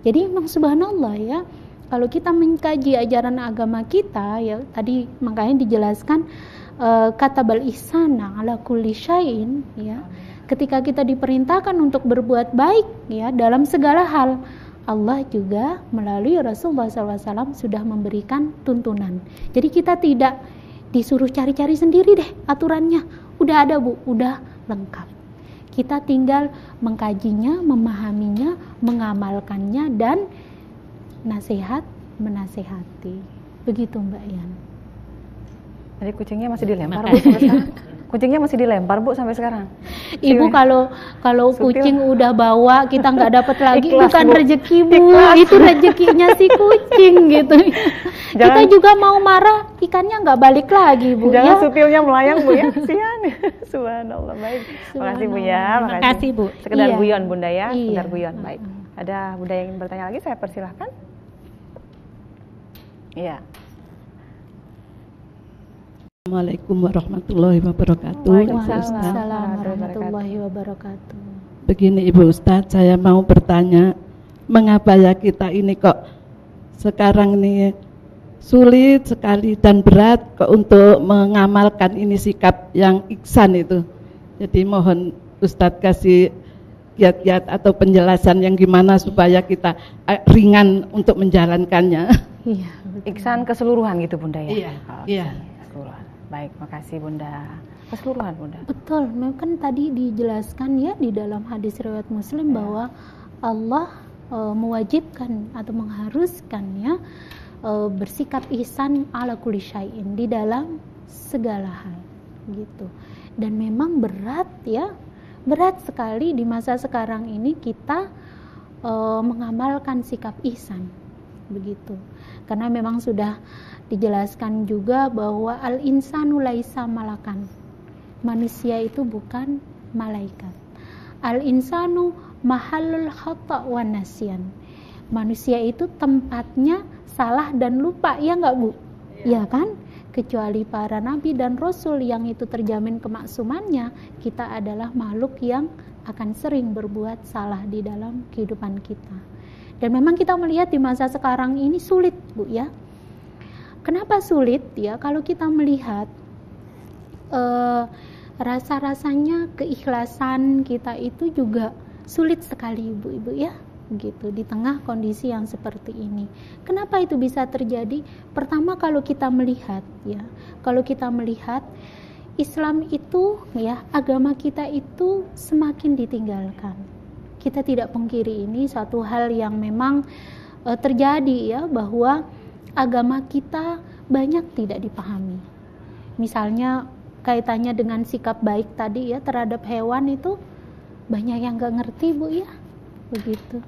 Jadi memang subhanallah ya, kalau kita mengkaji ajaran agama kita ya, tadi makanya dijelaskan katabal ihsana ala kulli syai'in ya. Ketika kita diperintahkan untuk berbuat baik ya dalam segala hal, Allah juga melalui Rasulullah SAW sudah memberikan tuntunan. Jadi kita tidak disuruh cari-cari sendiri deh aturannya. Udah ada Bu, udah lengkap. Kita tinggal mengkajinya, memahaminya, mengamalkannya, dan nasihat menasehati. Begitu Mbak Yan. Tadi kucingnya masih dilempar Bu sampai sekarang. Kucingnya masih dilempar Bu sampai sekarang. Ibu kalau kucing udah bawa kita nggak dapat lagi, Ikhlas, bukan Bu. rezeki Bu, Ikhlas. itu rezekinya si kucing gitu. Kita juga mau marah, ikannya nggak balik lagi Bu. Jangan ya. supilnya melayang Bu ya, kasihan. Subhanallah, baik. Makasih Bu ya, Makasih Bu. Sekedar Iya. guyon Bunda ya, Iya. sekedar guyon. Baik. Ada Bunda yang ingin bertanya lagi, saya persilahkan. Iya. Assalamualaikum warahmatullahi wabarakatuh. Waalaikumsalam warahmatullahi wabarakatuh. Begini Ibu Ustadz, saya mau bertanya, mengapa ya kita ini kok sekarang ini sulit sekali dan berat kok untuk mengamalkan ini sikap yang ihsan itu. Jadi mohon Ustadz kasih kiat-kiat atau penjelasan yang gimana supaya kita ringan untuk menjalankannya. Iya. Ihsan keseluruhan gitu Bunda ya? Iya, iya. Keseluruhan. Baik, makasih Bunda. Keseluruhan Bunda. Betul, memang kan tadi dijelaskan ya di dalam hadis riwayat Muslim bahwa Allah mewajibkan atau mengharuskan ya bersikap ihsan ala kulli syai'in di dalam segala hal gitu. Dan memang berat ya, berat sekali di masa sekarang ini kita mengamalkan sikap ihsan. begitu. Karena memang sudah dijelaskan juga bahwa al-insanu laisa malakan. Manusia itu bukan malaikat. Al-insanu mahallul khata' wa nasyan. Manusia itu tempatnya salah dan lupa, ya enggak Bu? Ya kan? Kecuali para nabi dan rasul yang itu terjamin kemaksumannya, kita adalah makhluk yang akan sering berbuat salah di dalam kehidupan kita. Dan memang kita melihat di masa sekarang ini sulit, Bu, ya. Kenapa sulit? Ya, kalau kita melihat rasa-rasanya keikhlasan kita itu juga sulit sekali, ibu-ibu, ya, begitu di tengah kondisi yang seperti ini. Kenapa itu bisa terjadi? Pertama, kalau kita melihat, ya, kalau kita melihat Islam itu, ya, agama kita itu semakin ditinggalkan. Kita tidak pungkiri ini satu hal yang memang terjadi, ya, bahwa agama kita banyak tidak dipahami. Misalnya kaitannya dengan sikap baik tadi, ya, terhadap hewan itu banyak yang gak ngerti, Bu, ya, begitu.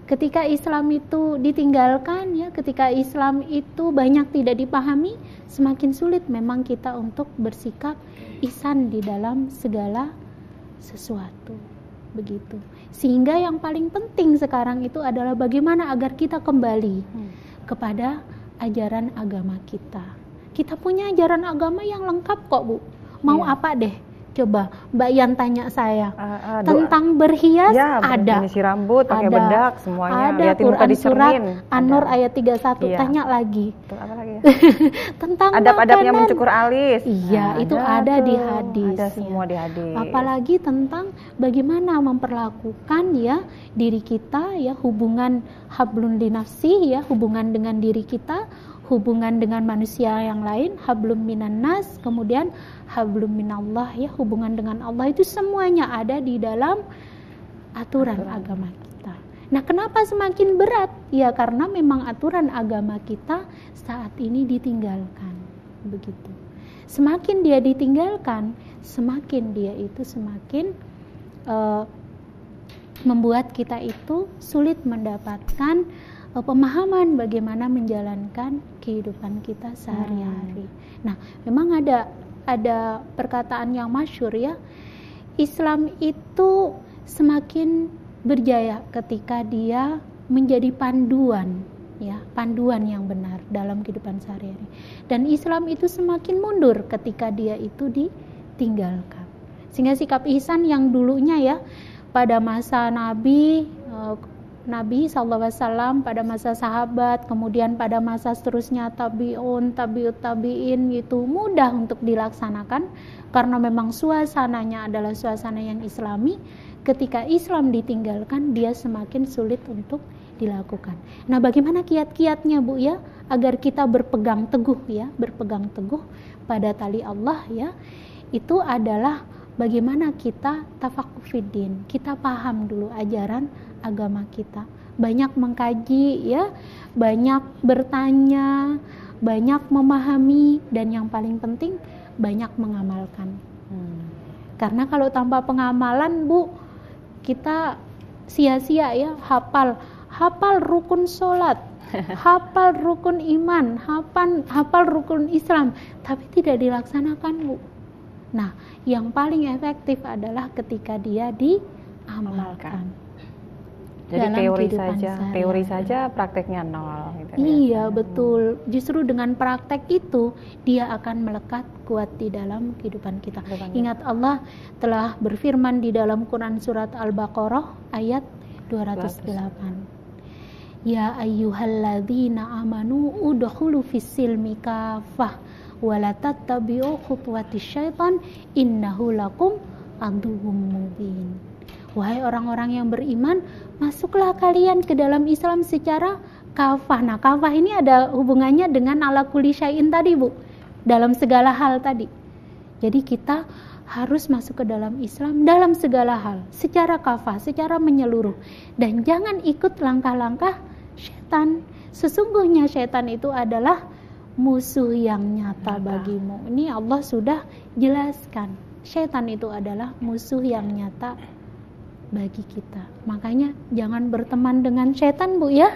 Ketika Islam itu ditinggalkan, ya, ketika Islam itu banyak tidak dipahami, semakin sulit memang kita untuk bersikap ihsan di dalam segala sesuatu, begitu. Sehingga yang paling penting sekarang itu adalah bagaimana agar kita kembali kepada ajaran agama kita. Kita punya ajaran agama yang lengkap kok, Bu. Mau apa deh? Coba Mbak Yan tanya saya. Tentang berhias ada. Mengisi rambut, pakai bedak, semuanya. Ada. Lihatin muka di cermin. An-Nur ayat 31. Tanya lagi. Apa lagi ya? Tentang adab-adabnya mencukur alis. Iya, itu ada di hadis. Ada semua di hadis. Apalagi tentang bagaimana memperlakukan, ya, diri kita, ya, hubungan hablun linafsi, ya, hubungan dengan diri kita, hubungan dengan manusia yang lain, hablum minan nas, kemudian hablum minallah, ya, hubungan dengan Allah, itu semuanya ada di dalam aturan agama kita. Nah, kenapa semakin berat? Ya, karena memang aturan agama kita saat ini ditinggalkan, begitu. Semakin dia ditinggalkan, semakin dia itu semakin membuat kita itu sulit mendapatkan pemahaman bagaimana menjalankan kehidupan kita sehari-hari. Nah, memang ada perkataan yang masyhur, ya, Islam itu semakin berjaya ketika dia menjadi panduan, ya, panduan yang benar dalam kehidupan sehari-hari. Dan Islam itu semakin mundur ketika dia itu ditinggalkan. Sehingga sikap ihsan yang dulunya, ya, pada masa Nabi SAW, pada masa sahabat, kemudian pada masa seterusnya tabi'un, tabi'ut tabi'in, gitu, mudah untuk dilaksanakan karena memang suasananya adalah suasana yang islami. Ketika Islam ditinggalkan, dia semakin sulit untuk dilakukan. Nah, bagaimana kiat-kiatnya, Bu, ya, agar kita berpegang teguh, ya, berpegang teguh pada tali Allah, ya, itu adalah bagaimana kita tafaqquh fiddin, kita paham dulu ajaran agama kita, banyak mengkaji, ya, banyak bertanya, banyak memahami, dan yang paling penting banyak mengamalkan. Karena kalau tanpa pengamalan, Bu, kita sia-sia, ya, hafal rukun sholat, hafal rukun iman, hafal rukun Islam, tapi tidak dilaksanakan, Bu. Nah, yang paling efektif adalah ketika dia diamalkan. Jadi teori saja, prakteknya nol. Gitu, iya, betul. Justru dengan praktek itu dia akan melekat kuat di dalam kehidupan kita. Ingat, Allah telah berfirman di dalam Quran surat Al-Baqarah ayat 208. Ya ayyuhalladzina amanu udkhulu fis-silmi kafah wa la tattabi'u khutuwatis syaitan innahu lakum aduwwum mubin. Wahai orang-orang yang beriman, masuklah kalian ke dalam Islam secara kafah. Nah, kafah ini ada hubungannya dengan ala kulli syai'in tadi, Bu, dalam segala hal tadi. Jadi kita harus masuk ke dalam Islam dalam segala hal, secara kafah, secara menyeluruh. Dan jangan ikut langkah-langkah syaitan. Sesungguhnya syaitan itu adalah musuh yang nyata bagimu. Ini Allah sudah jelaskan. Syaitan itu adalah musuh yang nyata bagi kita. Makanya jangan berteman dengan syaitan, Bu, ya.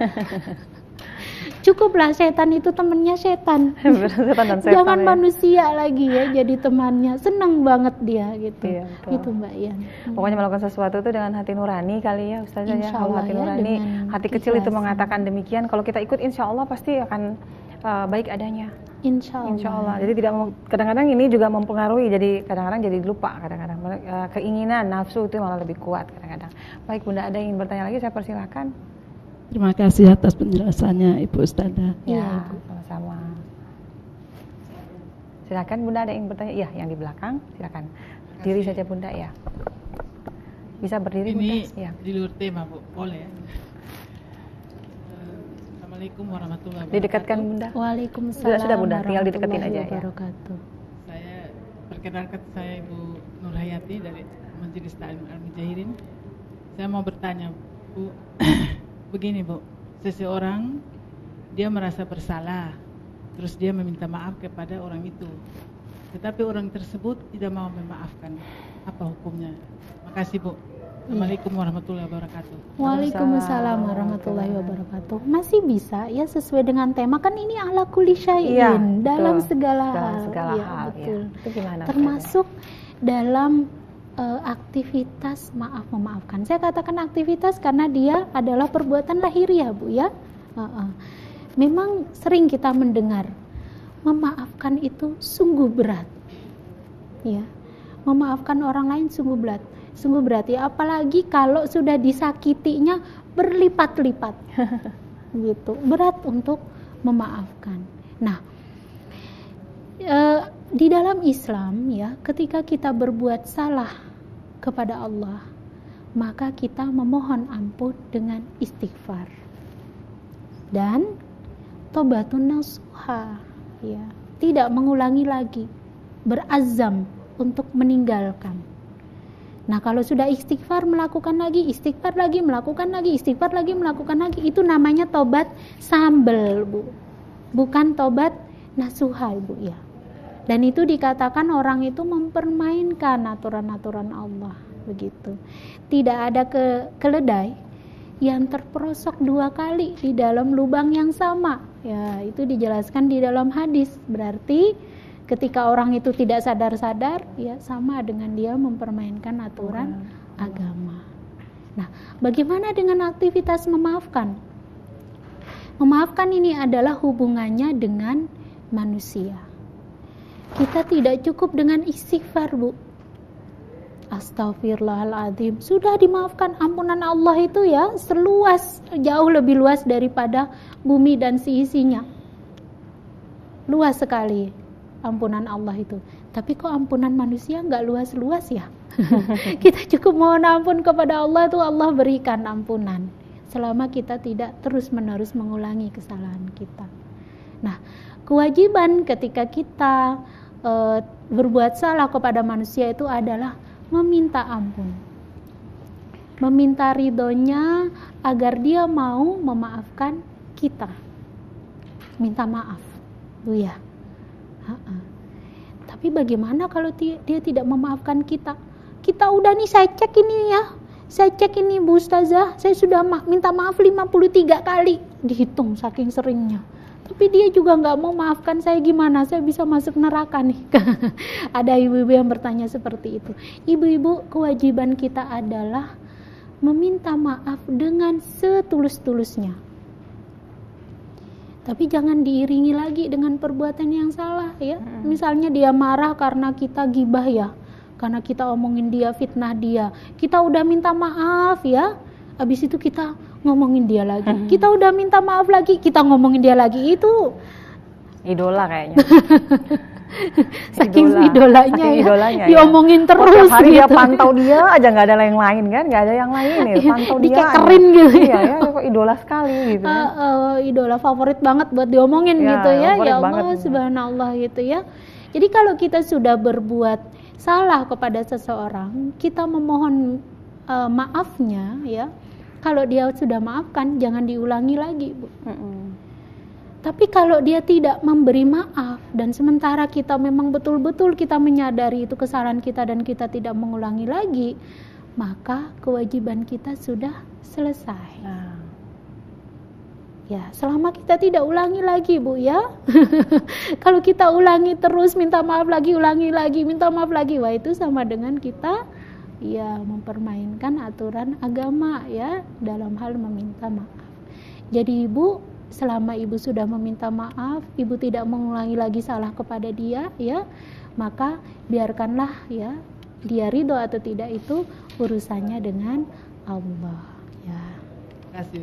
Cukuplah setan itu temannya setan. Setan dan setan, Jangan ya. manusia lagi ya jadi temannya. Senang banget dia gitu. Iya, betul. Itu Mbak Ian. Pokoknya melakukan sesuatu itu dengan hati nurani kali ya Ustazah ya. Insya Kalau Allah hati ya, nurani, dengan hati kecil itu keikhlasan. mengatakan demikian, kalau kita ikut insya Allah pasti akan baik adanya. Insya Allah. Insya Allah. Jadi tidak kadang-kadang ini juga mempengaruhi. Jadi kadang-kadang jadi lupa. Kadang-kadang keinginan nafsu itu malah lebih kuat kadang-kadang. Baik Bunda, ada yang ingin bertanya lagi? Saya persilakan. Terima kasih atas penjelasannya Ibu Ustazah. Iya, Ya, Ibu. sama-sama. Silakan Bunda, ada yang ingin bertanya? Iya, yang di belakang. Silakan. Berdiri saja Bunda ya. Bisa berdiri Bunda? Ini Ya. di luar tema, Bu. Boleh ya? Assalamualaikum warahmatullahi wabarakatuh. Didekatkan Bunda. Waalaikumsalam. Sudah Bunda, tinggal dideketin warahmatullahi aja ya. wabarakatuh. Saya perkenalkan, saya Ibu Nurhayati dari Majelis Ta'lim Al-Mujahirin. Saya mau bertanya, Bu. Begini, Bu. Seseorang dia merasa bersalah, terus dia meminta maaf kepada orang itu. Tetapi orang tersebut tidak mau memaafkan. Apa hukumnya? Makasih, Bu. Assalamualaikum warahmatullahi wabarakatuh. Waalaikumsalam warahmatullahi wabarakatuh. Masih bisa ya sesuai dengan tema, kan ini ala kulli syai'in, Iya, dalam betul. segala Dalam hal. segala Iya, hal, betul. ya. Itu gimana? Termasuk dalam aktivitas maaf memaafkan. Saya katakan aktivitas karena dia adalah perbuatan lahiriah, Bu ya. Memang sering kita mendengar memaafkan itu sungguh berat. Ya. Memaafkan orang lain sungguh berat ya, apalagi kalau sudah disakitinya berlipat-lipat. Gitu. Berat untuk memaafkan. Nah, di dalam Islam ya, ketika kita berbuat salah kepada Allah, maka kita memohon ampun dengan istighfar dan tobatun nasuha ya, tidak mengulangi lagi, berazam untuk meninggalkan. Nah, kalau sudah istighfar melakukan lagi, istighfar lagi, melakukan lagi, istighfar lagi, melakukan lagi, itu namanya tobat sambel, Bu. Bukan tobat nasuha, Ibu ya. Dan itu dikatakan orang itu mempermainkan aturan-aturan Allah, begitu. Tidak ada keledai yang terperosok 2 kali di dalam lubang yang sama. Ya, itu dijelaskan di dalam hadis. Berarti ketika orang itu tidak sadar-sadar, ya sama dengan dia mempermainkan aturan agama. Nah, bagaimana dengan aktivitas memaafkan? Memaafkan ini adalah hubungannya dengan manusia. Kita tidak cukup dengan istighfar, Bu. Astaghfirullahaladzim. Sudah dimaafkan, ampunan Allah itu ya seluas, jauh lebih luas daripada bumi dan seisinya. Luas sekali ampunan Allah itu. Tapi kok ampunan manusia nggak luas-luas ya? Kita cukup mohon ampun kepada Allah, itu Allah berikan ampunan. Selama kita tidak terus-menerus mengulangi kesalahan kita. Nah, kewajiban ketika kita berbuat salah kepada manusia itu adalah meminta ampun, meminta ridhonya agar dia mau memaafkan kita, minta maaf, Bu ya. Tapi bagaimana kalau dia tidak memaafkan kita? Kita udah nih, saya cek ini Bu Ustazah, saya sudah minta maaf 53 kali, dihitung saking seringnya. Tapi dia juga nggak mau maafkan saya, gimana saya bisa masuk neraka nih? Ada ibu-ibu yang bertanya seperti itu. Ibu-ibu, kewajiban kita adalah meminta maaf dengan setulus-tulusnya. Tapi jangan diiringi lagi dengan perbuatan yang salah ya. Misalnya dia marah karena kita gibah ya, karena kita omongin dia, fitnah dia. Kita udah minta maaf ya, habis itu kita ngomongin dia lagi. Kita udah minta maaf lagi, kita ngomongin dia lagi. Itu idola kayaknya. saking idolanya diomongin ya. terus. Tiap hari gitu. dia pantau dia aja, nggak ada yang lain kan, nggak ada yang lain ya. Pantau dia. Dikekerin gitu. Iya ya, kok idola sekali gitu. Idola favorit banget buat diomongin Ya, gitu ya. Ya Allah, banget. subhanallah gitu ya. Jadi kalau kita sudah berbuat salah kepada seseorang, kita memohon maafnya ya. Kalau dia sudah maafkan, jangan diulangi lagi, Bu. Tapi kalau dia tidak memberi maaf dan sementara kita memang betul-betul kita menyadari itu kesalahan kita dan kita tidak mengulangi lagi, maka kewajiban kita sudah selesai. Ya, selama kita tidak ulangi lagi, Bu, ya. Kalau kita ulangi terus, minta maaf lagi, ulangi lagi, minta maaf lagi, wah itu sama dengan kita ya mempermainkan aturan agama ya dalam hal meminta maaf. Jadi Ibu, selama Ibu sudah meminta maaf, Ibu tidak mengulangi lagi salah kepada dia ya, maka biarkanlah ya, dia ridho atau tidak itu urusannya dengan Allah ya. Terima kasih.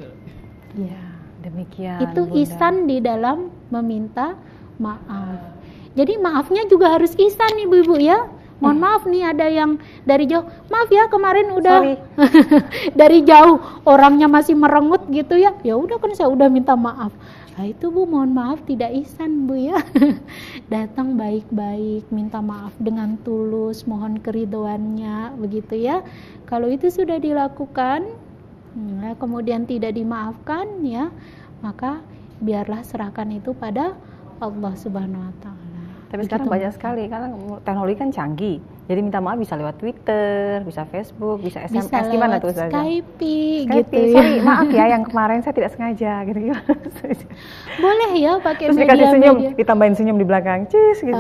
Ya, demikian. Itu Bunda. ihsan di dalam meminta maaf. Jadi maafnya juga harus ihsan Ibu-ibu ya. Mohon maaf nih ada yang dari jauh. Maaf ya kemarin udah dari jauh orangnya masih merengut gitu ya. Ya udah kan saya udah minta maaf. Nah itu Bu, mohon maaf tidak ihsan Bu ya. Datang baik-baik, minta maaf dengan tulus, mohon keridhoannya begitu ya. Kalau itu sudah dilakukan, kemudian tidak dimaafkan ya, maka biarlah serahkan itu pada Allah Subhanahu wa taala. Tapi sekarang banyak sekali karena teknologi kan canggih. Jadi minta maaf bisa lewat Twitter, bisa Facebook, bisa SMS, bisa gimana tuh Ustazah? Skype gitu Sorry, ya. maaf ya yang kemarin saya tidak sengaja gitu. Boleh ya pakai Terus dikasih senyum, media. ditambahin senyum di belakang, cis gitu.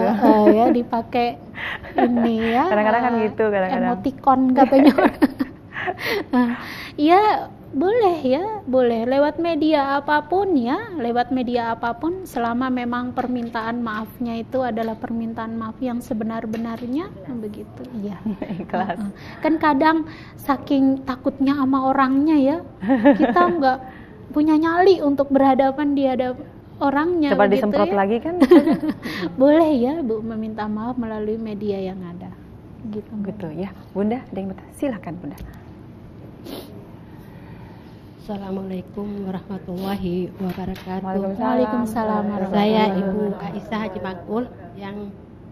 Ya dipakai ini ya. Kadang-kadang kan gitu, kadang-kadang. Emoticon katanya. Ya boleh ya, boleh lewat media apapun ya, lewat media apapun selama memang permintaan maafnya itu adalah permintaan maaf yang sebenar-benarnya begitu. Iya. Ikhlas. Kan kadang saking takutnya sama orangnya ya, kita nggak punya nyali untuk berhadapan di hadapan orangnya. Coba begitu disemprot ya. lagi kan? Boleh ya Bu meminta maaf melalui media yang ada. Gitu ya. Bunda, ada yang bertanya? Silakan Bunda. Assalamualaikum warahmatullahi wabarakatuh. Waalaikumsalam. Saya Ibu Aisyah Haji Makul. Yang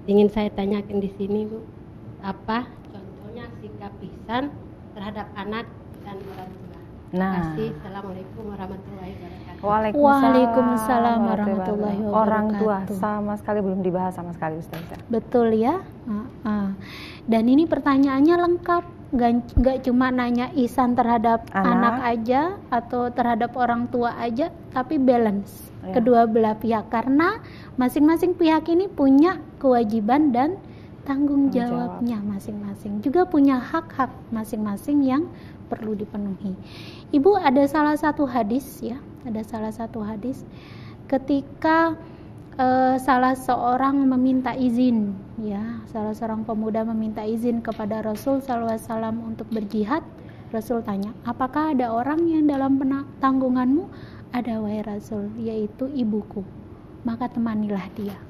ingin saya tanyakan di sini Bu, apa contohnya sikap ihsan terhadap anak dan orang tua? Terima kasih. Assalamualaikum warahmatullahi wabarakatuh. Waalaikumsalam warahmatullahi wabarakatuh. Orang tua sama sekali belum dibahas sama sekali Ustazah. Betul ya. Dan ini pertanyaannya lengkap. Gak cuma nanya ihsan terhadap anak aja atau terhadap orang tua aja, tapi balance kedua belah pihak, karena masing-masing pihak ini punya kewajiban dan tanggung jawabnya masing-masing, juga punya hak-hak masing-masing yang perlu dipenuhi. Ibu, ada salah satu hadis ya, ketika salah seorang meminta izin ya, salah seorang pemuda meminta izin kepada Rasul SAW untuk berjihad. Rasul tanya, apakah ada orang yang dalam tanggunganmu? Ada wahai Rasul, yaitu ibuku, maka temanilah dia.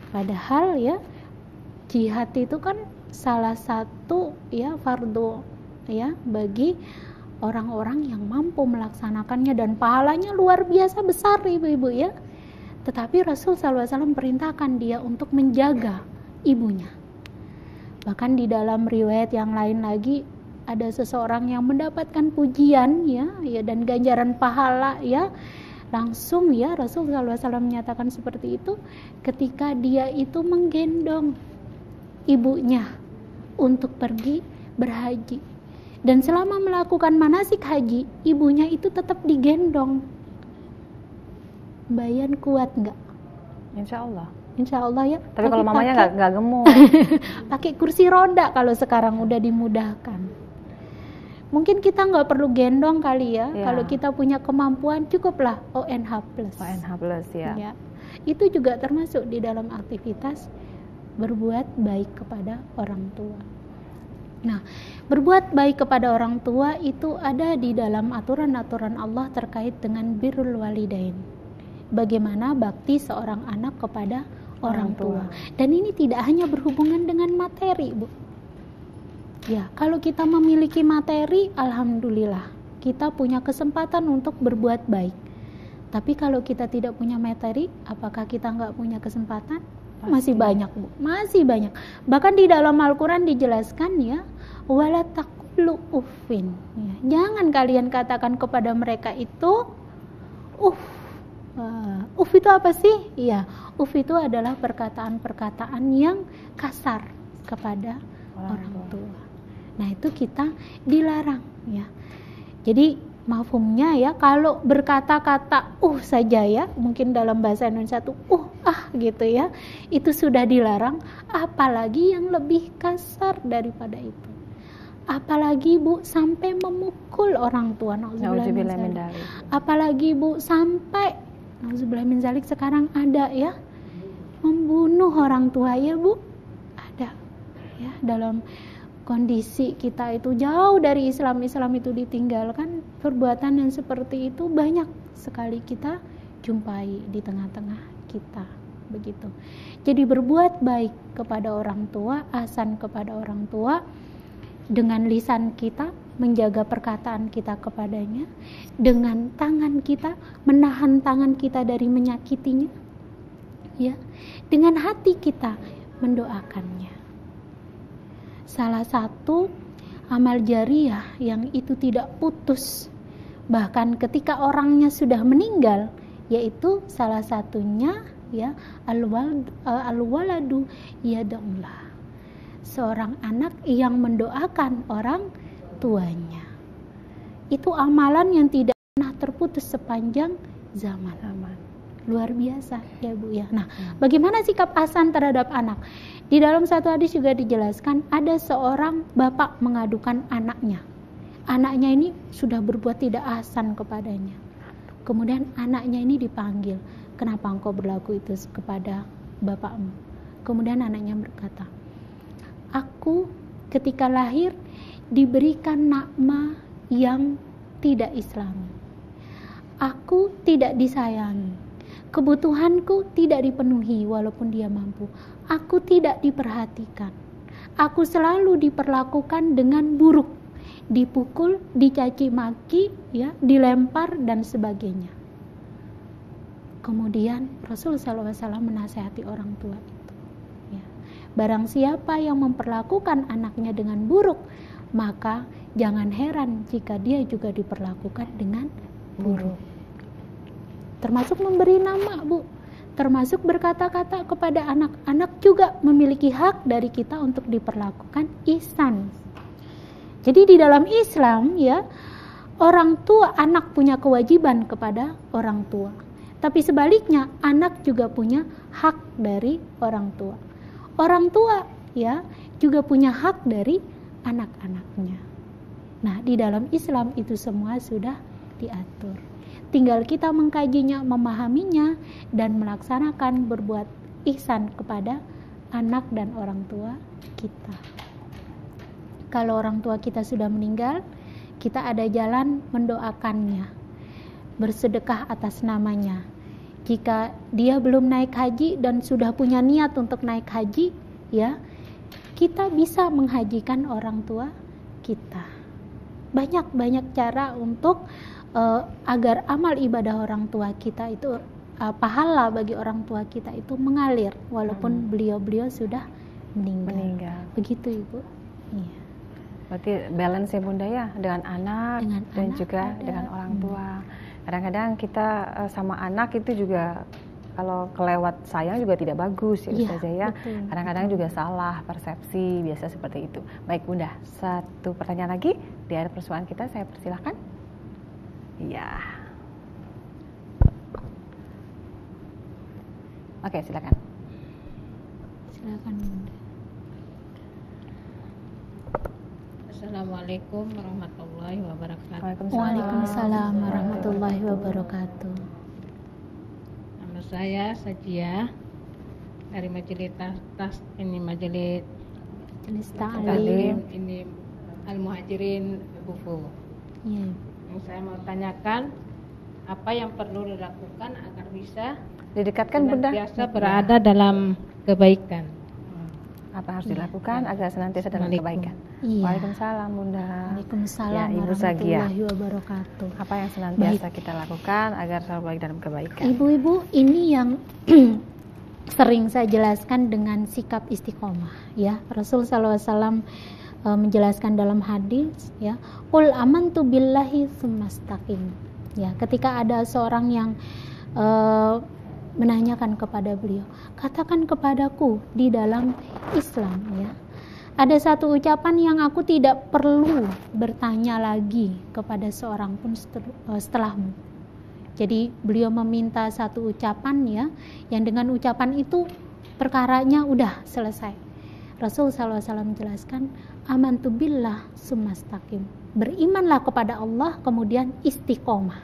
Padahal ya, jihad itu kan salah satu ya fardu ya bagi orang-orang yang mampu melaksanakannya, dan pahalanya luar biasa besar ibu-ibu ya. Tetapi Rasul SAW perintahkan dia untuk menjaga ibunya. Bahkan di dalam riwayat yang lain lagi, ada seseorang yang mendapatkan pujian ya dan ganjaran pahala ya. Langsung ya Rasul SAW menyatakan seperti itu ketika dia itu menggendong ibunya untuk pergi berhaji. Dan selama melakukan manasik haji, ibunya itu tetap digendong. Bayan kuat nggak? Insya Allah. Insya Allah ya. Tapi kalau mamanya nggak gemuk. Pakai kursi roda kalau sekarang udah dimudahkan. Mungkin kita nggak perlu gendong kali ya. Kalau kita punya kemampuan cukuplah ONH+. ONH+ ya. Itu juga termasuk di dalam aktivitas berbuat baik kepada orang tua. Nah, berbuat baik kepada orang tua itu ada di dalam aturan-aturan Allah terkait dengan birrul walidain. Bagaimana bakti seorang anak kepada orang tua. Dan ini tidak hanya berhubungan dengan materi, Bu. Ya, kalau kita memiliki materi, alhamdulillah, kita punya kesempatan untuk berbuat baik. Tapi kalau kita tidak punya materi, apakah kita nggak punya kesempatan? Masih banyak, Bu. Masih banyak. Bahkan di dalam Al-Quran dijelaskan ya, wala taqulu uffin. Ya, jangan kalian katakan kepada mereka itu Uf itu apa sih? Iya, uf itu adalah perkataan-perkataan yang kasar kepada orang tua. Nah, itu kita dilarang ya. Jadi mafhumnya ya, kalau berkata-kata saja ya, mungkin dalam bahasa Indonesia tuh gitu ya, itu sudah dilarang, apalagi yang lebih kasar daripada itu. Apalagi Bu sampai memukul orang tua, nauzubillah min dzalik. Apalagi Bu sampai nauzubillah min dzalik sekarang ada ya, membunuh orang tua ya Bu, ada ya. Dalam kondisi kita itu jauh dari Islam itu ditinggalkan, perbuatan yang seperti itu banyak sekali kita jumpai di tengah-tengah kita, begitu. Jadi berbuat baik kepada orang tua, ahsan kepada orang tua, dengan lisan kita menjaga perkataan kita kepadanya, dengan tangan kita menahan tangan kita dari menyakitinya, ya, dengan hati kita mendoakannya. Salah satu amal jariah yang itu tidak putus bahkan ketika orangnya sudah meninggal, yaitu salah satunya ya al-waladu yad'ullah, seorang anak yang mendoakan orang tuanya. Itu amalan yang tidak pernah terputus sepanjang zaman. Luar biasa ya Bu ya. Nah, bagaimana sikap ahsan terhadap anak? Di dalam satu hadis juga dijelaskan, ada seorang bapak mengadukan anaknya. Anaknya ini sudah berbuat tidak ahsan kepadanya. Kemudian anaknya ini dipanggil, kenapa engkau berlaku itu kepada bapakmu? Kemudian anaknya berkata, aku ketika lahir diberikan nama yang tidak Islami. Aku tidak disayangi. Kebutuhanku tidak dipenuhi walaupun dia mampu. Aku tidak diperhatikan. Aku selalu diperlakukan dengan buruk, dipukul, dicaci maki, ya, dilempar dan sebagainya. Kemudian Rasul SAW menasihati orang tua itu. Ya. Barang siapa yang memperlakukan anaknya dengan buruk, maka jangan heran jika dia juga diperlakukan dengan buruk. Termasuk memberi nama Bu, termasuk berkata-kata kepada anak-anak juga memiliki hak dari kita untuk diperlakukan ihsan. Jadi di dalam Islam ya, orang tua, anak punya kewajiban kepada orang tua. Tapi sebaliknya, anak juga punya hak dari orang tua. Orang tua ya juga punya hak dari anak-anaknya. Nah, di dalam Islam itu semua sudah diatur. Tinggal kita mengkajinya, memahaminya, dan melaksanakan berbuat ihsan kepada anak dan orang tua kita. Kalau orang tua kita sudah meninggal, kita ada jalan mendoakannya, bersedekah atas namanya. Jika dia belum naik haji dan sudah punya niat untuk naik haji, ya, kita bisa menghajikan orang tua kita. Banyak cara untuk agar amal ibadah orang tua kita itu, pahala bagi orang tua kita itu mengalir walaupun beliau sudah meninggal. Begitu Ibu. Iya. Berarti balance ya Bunda ya, dengan anak dan juga dengan orang tua. Kadang-kadang kita sama anak itu juga kalau kelewat sayang juga tidak bagus ya Ustazah ya. Kadang-kadang juga salah persepsi, biasa seperti itu. Baik Bunda, satu pertanyaan lagi di akhir persoalan kita, saya persilahkan. Iya. Oke, silakan. Silakan Bunda. Assalamualaikum warahmatullahi wabarakatuh. Waalaikumsalam warahmatullahi wabarakatuh. Nama saya Sajia dari Majelis Ta'lim ini Al-Muhajirin Bufu. Iya. Yang saya mau tanyakan, apa yang perlu dilakukan agar bisa didekatkan Bunda senantiasa berada dalam kebaikan? Apa harus dilakukan agar senantiasa dalam kebaikan? Iya. Waalaikumsalam Bunda. Waalaikumsalam ya, Ibu Sagia. warahmatullahi wabarakatuh. Apa yang senantiasa kita lakukan agar selalu baik dalam kebaikan? Ibu-ibu, ini yang sering saya jelaskan dengan sikap istiqomah ya. Rasul SAW menjelaskan dalam hadis ya, qul amantu billahi tsumastaqim. Ya, ketika ada seorang yang menanyakan kepada beliau, katakan kepadaku di dalam Islam ya, Ada satu ucapan yang aku tidak perlu bertanya lagi kepada seorang pun setelahmu. Jadi beliau meminta satu ucapan ya, yang dengan ucapan itu perkaranya udah selesai. Rasul SAW menjelaskan, amantu billah sumastaqim. Berimanlah kepada Allah, kemudian istiqomah.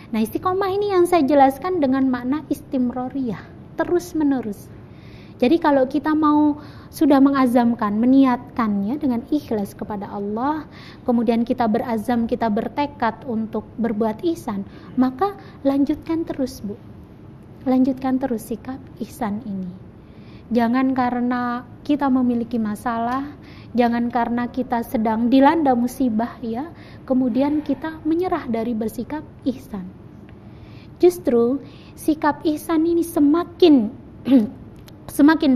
Nah, istiqomah ini yang saya jelaskan dengan makna istimroriyah, terus menerus. Jadi kalau kita mau sudah mengazamkan, meniatkannya dengan ikhlas kepada Allah, kemudian kita berazam, kita bertekad untuk berbuat ihsan, maka lanjutkan terus, Bu. Lanjutkan terus sikap ihsan ini. Jangan karena kita memiliki masalah, jangan karena kita sedang dilanda musibah ya, kemudian kita menyerah dari bersikap ihsan. Justru sikap ihsan ini semakin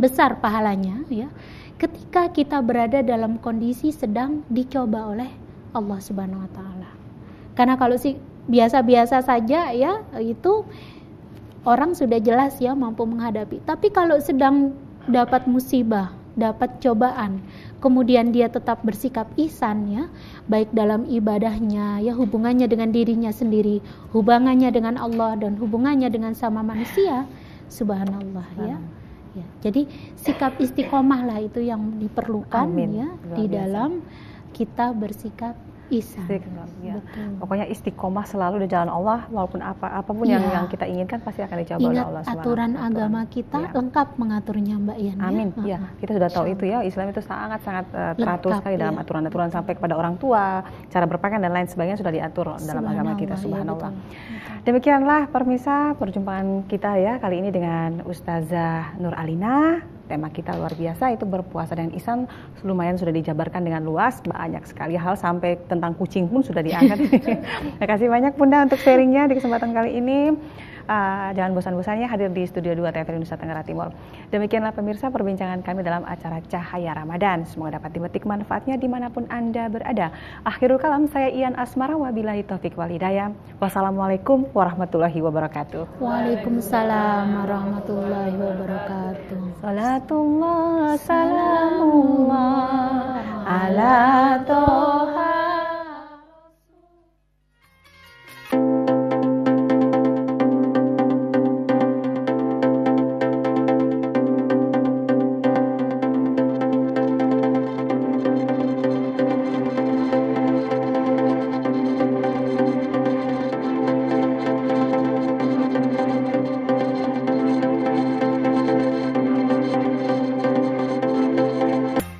besar pahalanya ya, ketika kita berada dalam kondisi sedang dicoba oleh Allah Subhanahu wa taala. Karena kalau biasa-biasa saja ya, itu orang sudah jelas ya mampu menghadapi. Tapi kalau sedang dapat musibah, dapat cobaan, kemudian dia tetap bersikap ihsan ya, baik dalam ibadahnya ya, hubungannya dengan dirinya sendiri, hubungannya dengan Allah dan hubungannya dengan sama manusia, subhanallah ya. Ya, jadi sikap istiqomah lah itu yang diperlukan ya di dalam kita bersikap ihsan. Ya. Pokoknya istiqomah selalu di jalan Allah, walaupun apapun yang kita inginkan pasti akan dijawab oleh Allah. Ingat aturan agama kita lengkap mengaturnya, Mbak Yan. Amin. Ya, kita sudah tahu itu ya. Islam itu sangat-sangat teratur sekali dalam aturan-aturan sampai kepada orang tua, cara berpakaian dan lain sebagainya sudah diatur dalam agama kita. Subhanallah. Demikianlah pemirsa perjumpaan kita ya kali ini dengan Ustazah Nur Alina. Tema kita luar biasa, itu berpuasa dengan ihsan, lumayan sudah dijabarkan dengan luas, banyak sekali hal sampai tentang kucing pun sudah diangkat. Terima kasih banyak Bunda untuk sharingnya di kesempatan kali ini. Jangan bosan-bosannya hadir di Studio 2 TVRI Nusa Tenggara Timur. Demikianlah pemirsa perbincangan kami dalam acara Cahaya Ramadan. Semoga dapat dimetik manfaatnya dimanapun Anda berada. Akhirul kalam, saya Ian Asmara, wabillahi taufik wal hidayah. Wassalamualaikum warahmatullahi wabarakatuh. Waalaikumsalam warahmatullahi wabarakatuh. Salatullah salam